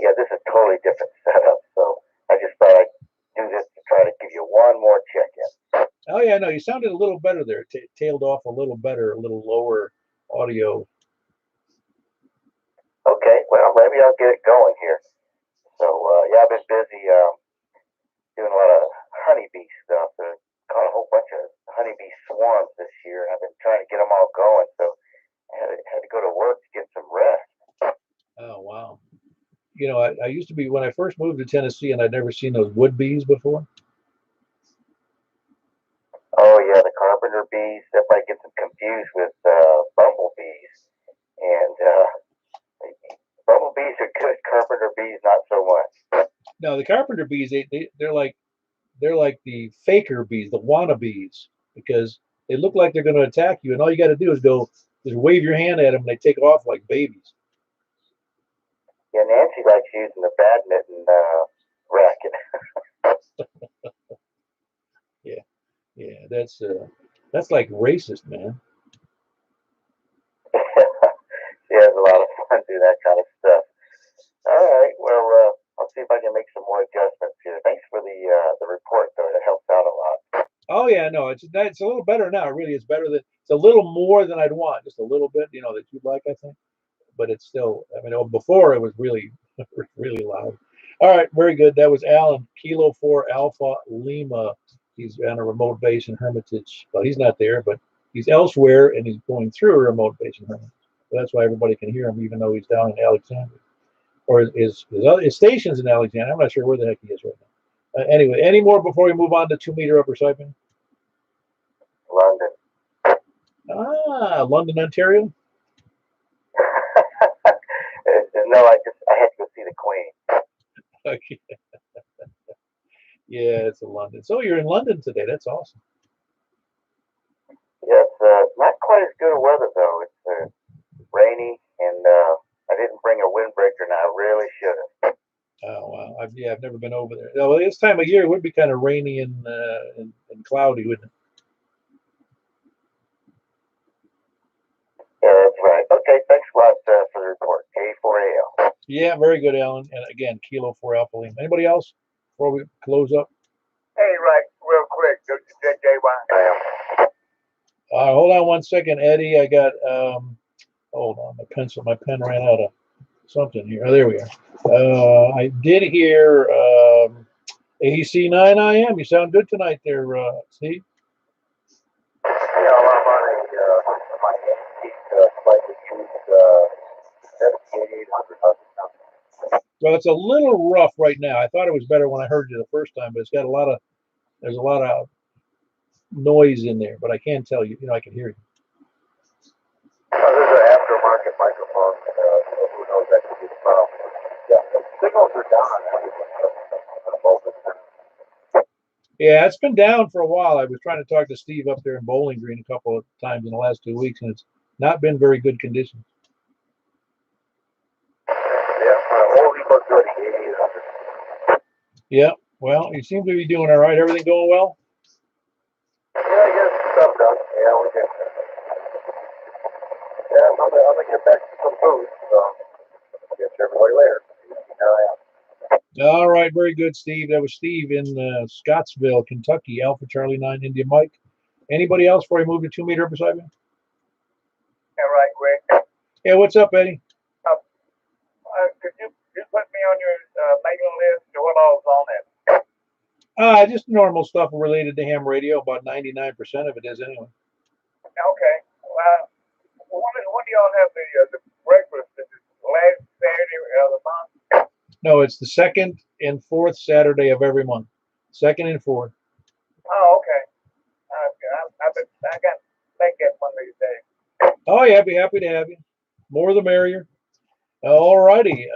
yeah, this is a totally different setup. So I just thought I'd do this to try to give you one more check-in. Oh yeah, no, you sounded a little better there. Tailed off a little better, a little lower audio. Okay, well, maybe I'll get it going here. So yeah, I've been busy doing a lot of honeybee stuff. Caught a whole bunch of honeybee swarms this year, and I've been trying to get them all going. So I had to go to work to get some rest. Oh wow. I used to be, when I first moved to Tennessee, and I'd never seen those wood bees before. Oh yeah, the carpenter bees. Everybody gets them confused with bumblebees, and bumblebees are good. Carpenter bees, not so much. No, the carpenter bees, they're like the faker bees, the wannabes, because they look like they're going to attack you, and all you got to do is just wave your hand at them, and they take off like babies. Yeah, Nancy likes using the badminton racket. Yeah, that's like racist, man. Yeah, it's a lot of fun doing that kind of stuff. All right, well, I'll see if I can make some more adjustments here. Thanks for the report, though. It helps out a lot. Oh yeah, no, it's a little better now. Really, it's better than it's a little more than I'd want, just a little bit, that you'd like, I think. But it's still, I mean, before it was really, really loud. All right, very good. That was Alan, Kilo 4 Alpha Lima. He's on a remote base in Hermitage. Well, he's not there, but he's elsewhere, and he's going through a remote base in Hermitage. So that's why everybody can hear him, even though he's down in Alexandria. Or his station's in Alexandria. I'm not sure where the heck he is right now. Anyway, any more before we move on to 2-meter upper siping? London. Ah, London, Ontario? No, I had to go see the Queen. Okay. Yeah, it's in London. So you're in London today. That's awesome. Yes, not quite as good a weather, though. It's rainy, and I didn't bring a windbreaker, and I really should have. Oh, wow. I've never been over there. Well, this time of year it would be kind of rainy and cloudy, wouldn't it? Yeah, that's right. Okay, thanks a lot for the report. K4AL. Yeah, very good, Alan. And again, Kilo 4 Alpha Lima. Anybody else before we close up? Hey, right, real quick, JJ1. Hold on one second, Eddie. I got hold on, my pen ran out of something here. Oh, there we are. I did hear AC 9 IM. You sound good tonight there, Steve. Yeah, I'm on my antique slightly used 7800. Well, it's a little rough right now. I thought it was better when I heard you the first time, but it's got there's a lot of noise in there, but I can tell you, I can hear you. This is an aftermarket microphone, so who knows, that could be the problem. Yeah, the signals are down on that. Yeah, it's been down for a while. I was trying to talk to Steve up there in Bowling Green a couple of times in the last 2 weeks, and it's not been very good conditions. Yeah, only look good at 8800. Yeah, well, you seem to be doing all right. Everything going well? Yeah, I guess stuff done. Yeah, we're getting there. Yeah, I'm gonna get back to some food, so I'll get to everybody later. All right, very good, Steve. That was Steve in Scottsville, Kentucky, Alpha Charlie 9 India Mike. Anybody else before I move to 2-meter beside me? Yeah, right, Greg. Yeah, what's up, Eddie? Could you put me on your mailing list or what all's on it? Just normal stuff related to ham radio. About 99% of it is anyway. Okay. When do y'all have the breakfast? Is it last Saturday of the month? No, it's the 2nd and 4th Saturday of every month. 2nd and 4th. Oh, okay. I got to make that one of these days. Oh, yeah, I'd be happy to have you. More the merrier. All righty.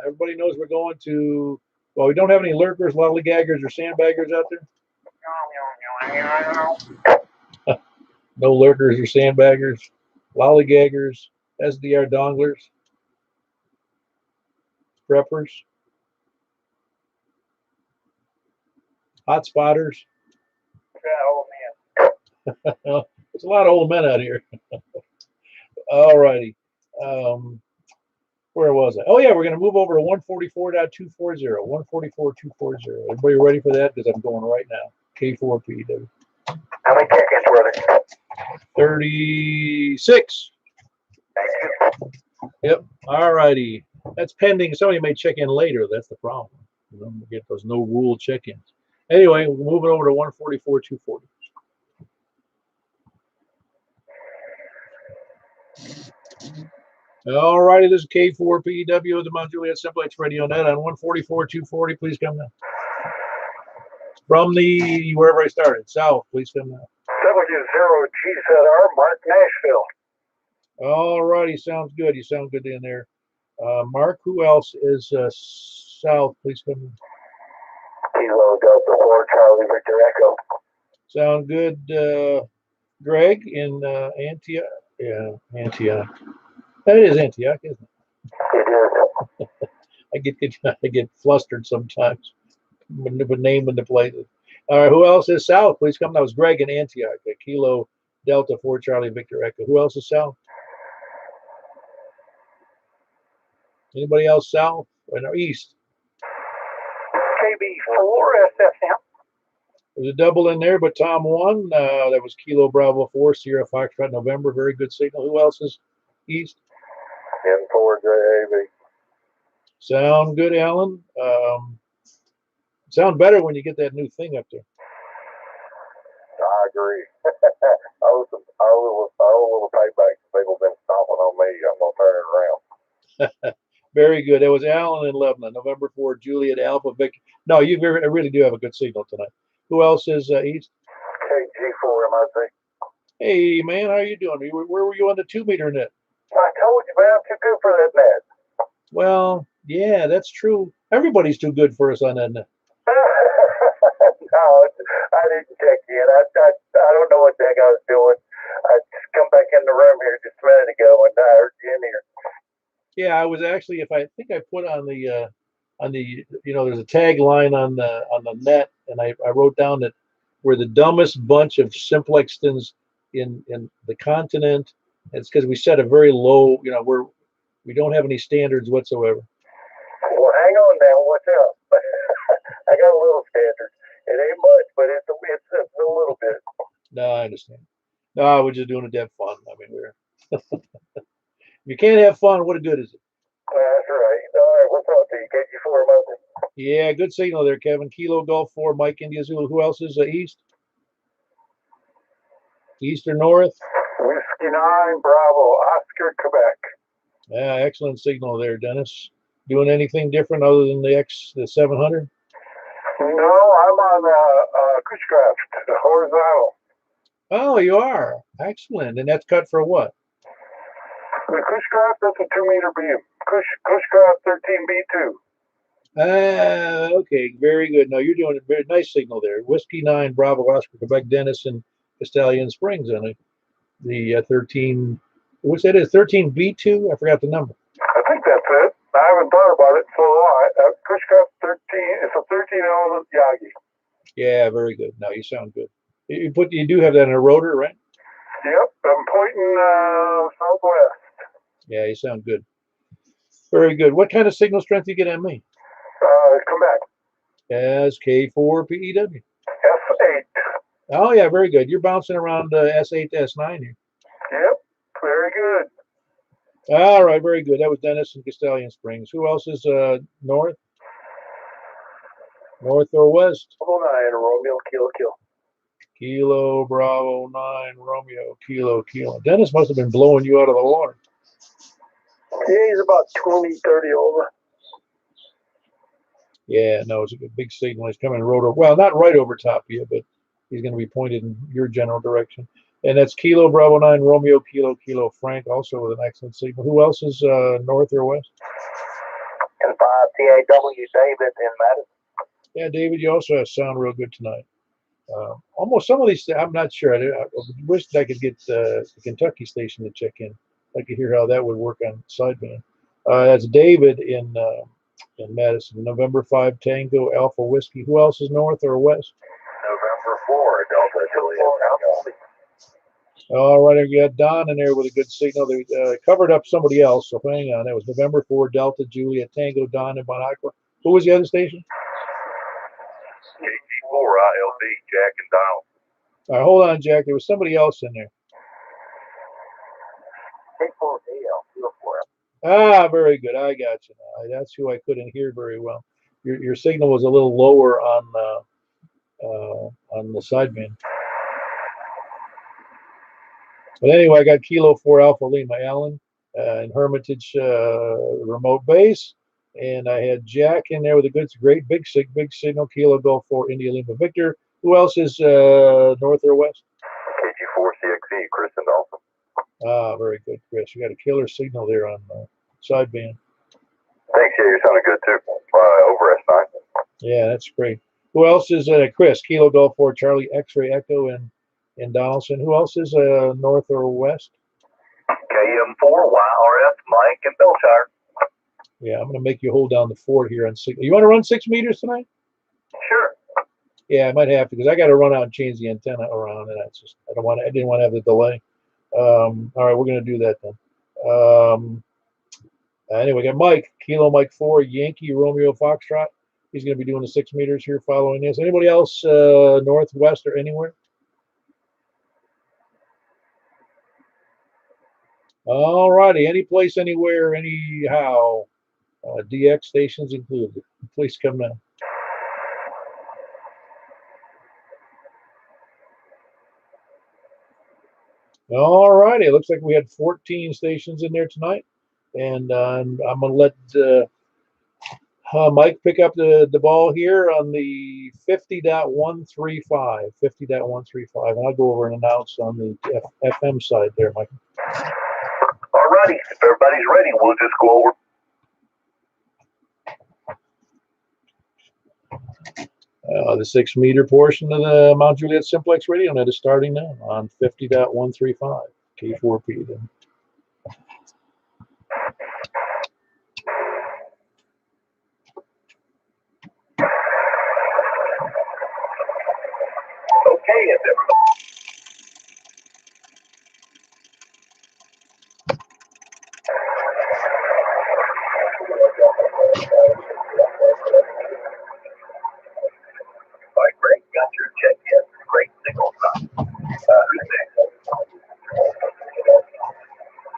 Everybody knows we're going to, well, we don't have any lurkers, lollygaggers, or sandbaggers out there. No lurkers or sandbaggers, lollygaggers, SDR donglers, preppers, hot spotters. There's a lot of old men out here. All righty. Where was I? Oh, yeah, we're going to move over to 144.240. 144.240. Everybody ready for that? Because I'm going right now. K4P. How many seconds were there? 36. Thank you. Yep. All righty. That's pending. Somebody may check in later. That's the problem. You know, we get those no rule check-ins. Anyway, we're moving over to 144.240. All righty. This is K4PW of the Mount Juliet Simplex Radio Net on 144.240. Please come now. From the wherever I started, south. Please come now. WZR, Mark, Nashville. All righty. Sounds good. You sound good in there. Mark, who else is south? Please come in. Kilo Delta 4, Charlie Victor Echo. Sound good. Greg in Antioch. Yeah, Antioch. That is Antioch, isn't it? It is. I get flustered sometimes with naming the places. All right, who else is south? Please come. That was Greg in Antioch. Kilo Delta 4 Charlie Victor Echo. Who else is south? Anybody else south or east? KB4 SFM. There's a double in there, but Tom won. That was Kilo Bravo 4, Sierra Foxtrot, November. Very good signal. Who else is east? N4JAV. Sound good, Alan. Sound better when you get that new thing up there. I agree. I owe a little payback. People been stomping on me. I'm gonna turn it around. Very good. That was Alan in Lebanon, November 4, Juliet Alpha Victor. No, you really do have a good signal tonight. Who else is east? KG4 MIC. Hey, man, how you doing? Where were you on the 2-meter net? I told you, man, I'm too good for that net. Well, yeah, that's true. Everybody's too good for us on that net. No, I didn't check in. I don't know what the heck I was doing. I just come back in the room here just a minute ago and I heard you in here. Yeah, I was actually, I think I put on the there's a tagline on the net, and I wrote down that we're the dumbest bunch of Simplextons in the continent. It's because we set a very low, we don't have any standards whatsoever. Well, hang on now. What's up? I got a little standard. It ain't much, but it's a little bit. No, I understand. No, we're just doing it to have fun. I mean, if you can't have fun, what good is it? That's right. All right, what's up, to you? KG4 Mountain. Yeah, good signal there, Kevin. Kilo Golf 4, Mike India Zulu. Who else is east? East or north? Whiskey 9, Bravo, Oscar, Quebec. Yeah, excellent signal there, Dennis. Doing anything different other than the 700? No, I'm on Cushcraft, the horizontal. Oh, you are. Excellent. And that's cut for what? The Cushcraft, that's a 2-meter beam. Cushcraft 13B2. Okay, very good. No, you're doing a very nice signal there. Whiskey 9, Bravo, Oscar, Quebec, Dennis, and Castellian Springs on it. The 13, what's that? Is 13B2? I forgot the number. I think that's it. I haven't thought about it so long. Cushcraft 13, it's a 13L Yagi. Yeah, very good. No, you sound good. You do have that in a rotor, right? Yep, I'm pointing southwest. Yeah, you sound good. Very good. What kind of signal strength do you get on me? Come back. Yes, K4 PEW. S8. Oh, yeah, very good. You're bouncing around S8 to S9 here. Yep, very good. All right, very good. That was Dennis and Castellian Springs. Who else is north? North or west? Bravo 9, Romeo, Kilo. Kilo, Bravo 9, Romeo, Kilo. Dennis must have been blowing you out of the water. Yeah, he's about 20, 30 over. Yeah, no, it's a good big signal. He's coming right over. Well, not right over top of you, but he's going to be pointed in your general direction. And that's Kilo, Bravo 9, Romeo, Kilo, Frank, also with an excellent signal. Who else is north or west? And 5 TAW, David in Madison. Yeah, David, you also sound real good tonight. Almost some of these, I'm not sure. I wish that I could get the Kentucky station to check in. I could hear how that would work on sideband. That's David in Madison. November 5, Tango, Alpha Whiskey. Who else is north or west? November 4, Delta, Juliet. All right, we got Don in there with a good signal. They covered up somebody else, so hang on. That was November 4, Delta, Juliet, Tango, Don, and Bon Aqua. Who was the other station? KG4, ILD, Jack and Donald. All right, hold on, Jack. There was somebody else in there. Ah, very good. I got you now. That's who I couldn't hear very well. Your signal was a little lower on the sideband. But anyway, I got Kilo 4 Alpha Lima Allen in Hermitage remote base, and I had Jack in there with a great big signal. Kilo Golf 4 India Lima Victor. Who else is north or west? KG4 CXE, Chris and Dolphin. Ah, very good, Chris. You got a killer signal there on sideband. Thanks, yeah, you're sounding good too. Over S9. Yeah, that's great. Who else is Chris? Kilo Golf 4 Charlie X-Ray Echo in Donaldson. Who else is north or west? KM4 YRF Mike and Belshire. Yeah, I'm going to make you hold down the fort here on 6. You want to run 6 meters tonight? Sure. Yeah, I might have to because I got to run out and change the antenna around, and I didn't want to have the delay. All right, we're going to do that then. Anyway, we got Mike, Kilo Mike 4, Yankee Romeo Foxtrot. He's going to be doing the 6 meters here following this. Anybody else northwest or anywhere? All righty. Any place, anywhere, anyhow. DX stations included. Please come in. All righty. It looks like we had 14 stations in there tonight. And I'm going to let Mike pick up the ball here on the 50.135. 50.135. And I'll go over and announce on the FM side there, Mike. All righty. If everybody's ready, we'll just go over. The 6 meter portion of the Mount Juliet Simplex radio net is starting now on 50.135 K4P. Then. Okay, if everybody. All right, great. Got your check in. Great signal. Who's next?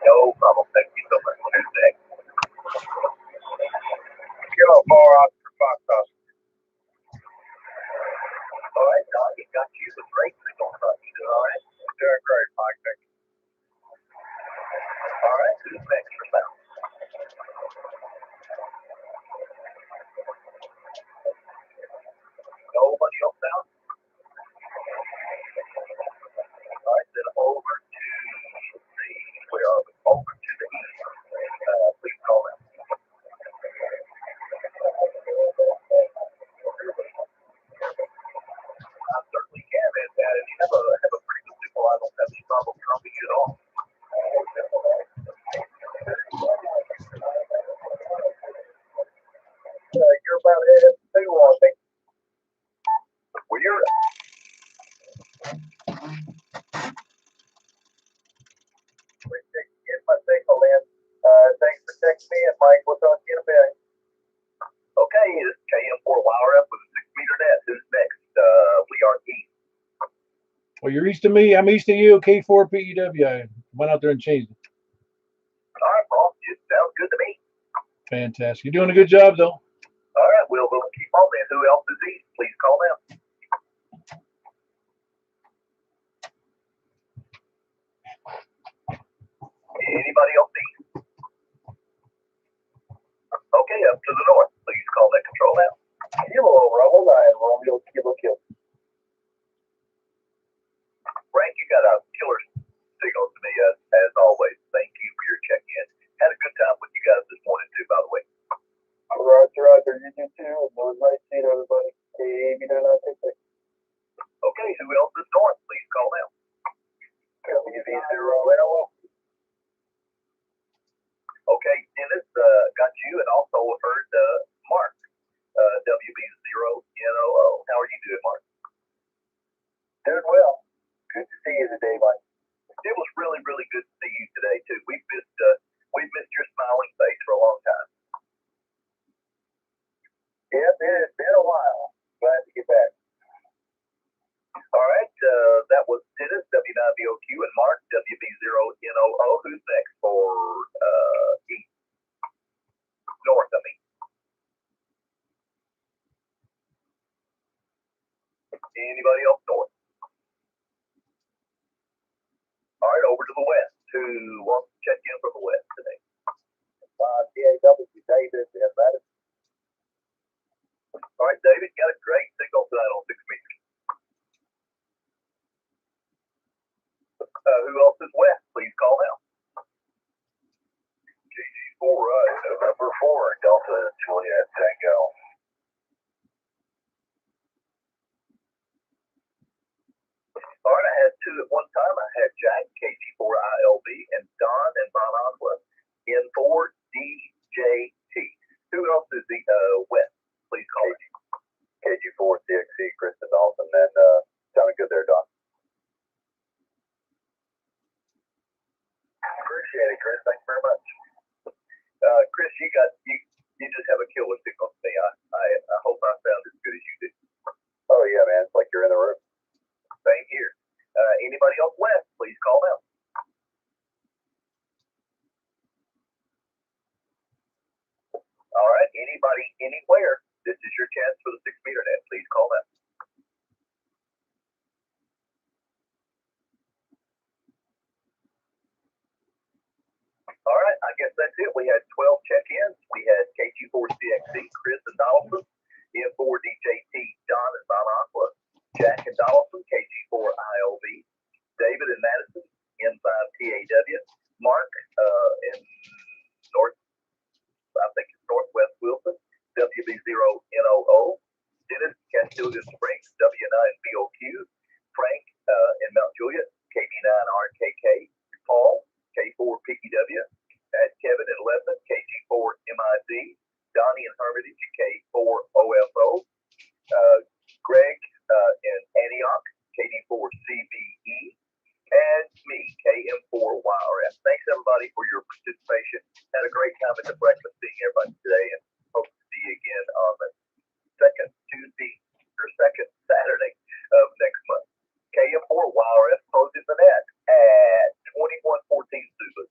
No problem. Thank you so much. Who's next? Kilo 4 Oscar Foxtrot. All right, Don, he got you with great signal. You doing all right? Doing great, Mike. Thank you. All right, who's next for sound? Nobody else sound? All right, then over to the, where are we? Over to the east. Please call them. I certainly can, and you have a pretty good signal. I don't have any problem trumping you at all. You're about to head to on me. Well, you're. Get my signal in. Thanks for texting me, and Mike, we'll talk to you in a bit. Okay, this is KM4 Wire Up with a 6 meter net. Who's next? We are east. Well, you're east of me. I'm east of you. K4PEW. I went out there and changed it. All right, boss. It sounds good to me. Fantastic. You're doing a good job, though. All right, we'll keep on then. Who else is east? Please call them. Anybody else east? Okay, up to the north. Please call that control now. Kilo Rebel 9, Romeo Kilo Kill. Frank, you got a killer signal to me as always. Thank you for your check-in. Had a good time with you guys this morning too, by the way. Roger. You do too. It was nice seeing everybody. Okay, who else is north? Please call now. WV0. Okay, Dennis, got you, and also heard Mark, WB0NOO. How are you doing, Mark? Doing well. Good to see you today, Mike. It was really, really good to see you today too. We've missed your smiling face for a long time. Yeah, it's been a while. Glad to get back. All right, that was Dennis, W9BOQ, and Mark, WB0NOO. Who's next for east? North, I mean. Anybody else north? All right, over to the west. Who wants to check in from the west today? DAW, David, and that is. All right, David, got a great signal tonight on 6 meters. Who else is west? Please call now. GG4, November 4, Delta Juliet Tango. All right, I had two at one time. I had Jack, KG4ILB, and Don and Von Aqua in 4DJT. Who else is the west? Please call me. KG4CXC, Kristen Dawson, and sounding good there, Don. Appreciate it, Chris. Thanks very much. Chris Chris, you just have a killer signal to me. I hope I sound as good as you do. Oh yeah, man, it's like you're in the room. Same here. Anybody else left? Please call them. All right, anybody, anywhere. This is your chance for the 6-meter net. Please call them. All right, I guess that's it. We had 12 check-ins. We had KG4CXC, Chris and Donaldson, M4DJT, John and Mount Aqua, Jack and Donaldson, KG4IOV, David and Madison, M5TAW, Mark in I think it's Northwest Wilson, WB0NOO, Dennis, Castilian Springs, W9BOQ, Frank in Mount Juliet, KB9RKK, Paul, K4PEW, Kevin in Lebanon, KG4MID, Donnie in Hermitage, K4OFO, Greg in Antioch, KD4CBE, and me, KM4YRF. Thanks everybody for your participation. Had a great time at the breakfast seeing everybody today, and hope to see you again on the second Saturday of next month. KM4YRF closes the net at 21:14 Zulu.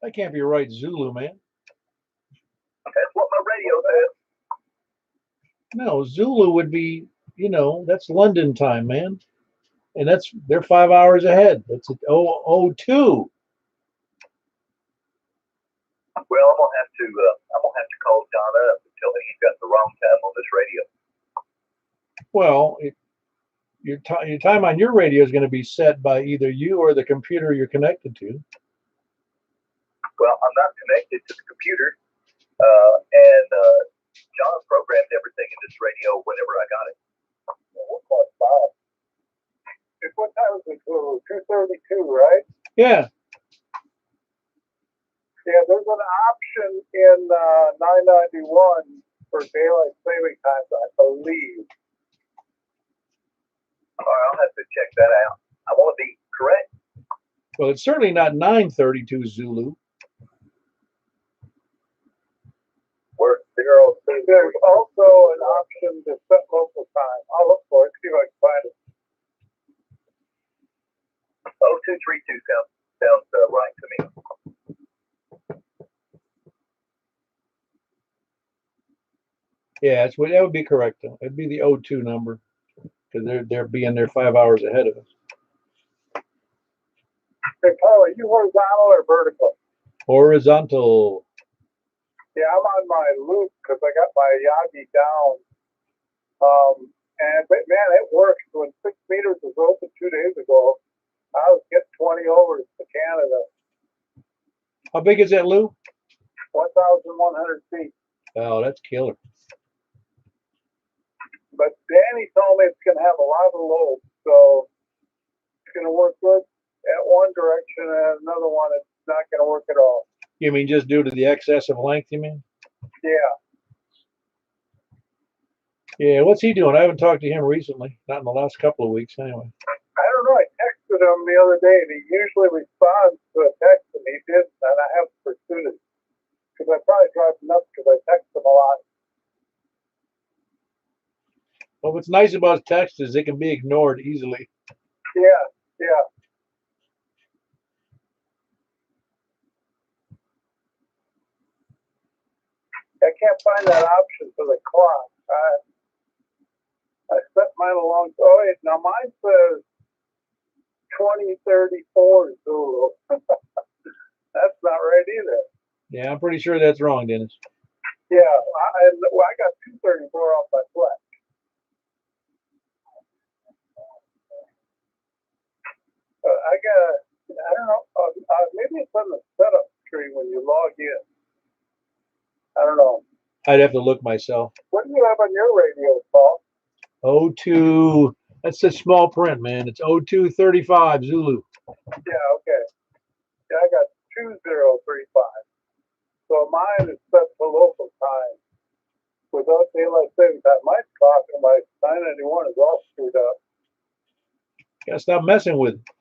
That can't be right, Zulu, man. That's what my radio says. No, Zulu would be, that's London time, man. And they're 5 hours ahead. That's at 002. Well, I'm gonna have to call John up and tell him he's got the wrong time on this radio. Well, your time on your radio is going to be set by either you or the computer you're connected to. Well, I'm not connected to the computer, and John programmed everything in this radio whenever I got it. We'll call it Bob. What time is it? 2:32, right? Yeah. Yeah, there's an option in 991 for daylight saving times, I believe. All right, I'll have to check that out. I want to be correct. Well, it's certainly not 9:32 Zulu. There's also an option to set local time. I'll look for it, see if I can find it. 0232 sounds right to me. Yeah, that would be correct. Though. It'd be the 02 number because they're being there 5 hours ahead of us. Hey, Paul, are you horizontal or vertical? Horizontal. Yeah, I'm on my loop because I got my Yagi down. But man, it works. When 6 meters was open 2 days ago, I was getting 20 overs to Canada. How big is that loop? 1,100 feet. Oh, that's killer. But Danny told me it's going to have a lot of load, so it's going to work good at one direction, and another one it's not going to work at all. You mean just due to the excess of length, you mean? Yeah. Yeah, what's he doing? I haven't talked to him recently. Not in the last couple of weeks, anyway. I don't know. I texted him the other day, and he usually responds to a text, and he didn't, and I haven't pursued it. Because I probably drive him nuts because I text him a lot. Well, what's nice about text is it can be ignored easily. Yeah, yeah. I can't find that option for the clock. I set mine along. Oh, wait, now mine says 2034 Zulu. That's not right either. Yeah, I'm pretty sure that's wrong, Dennis. Yeah, I got 234 off my flex. I don't know. Maybe it's on the setup screen when you log in. I don't know. I'd have to look myself. What do you have on your radio, Paul? 02. That's a small print, man. It's 0235 Zulu. Yeah, okay. Yeah, I got 2035. So mine is set to local time without daylight saving time. My clock and my 991 is all screwed up. Gotta stop messing with it.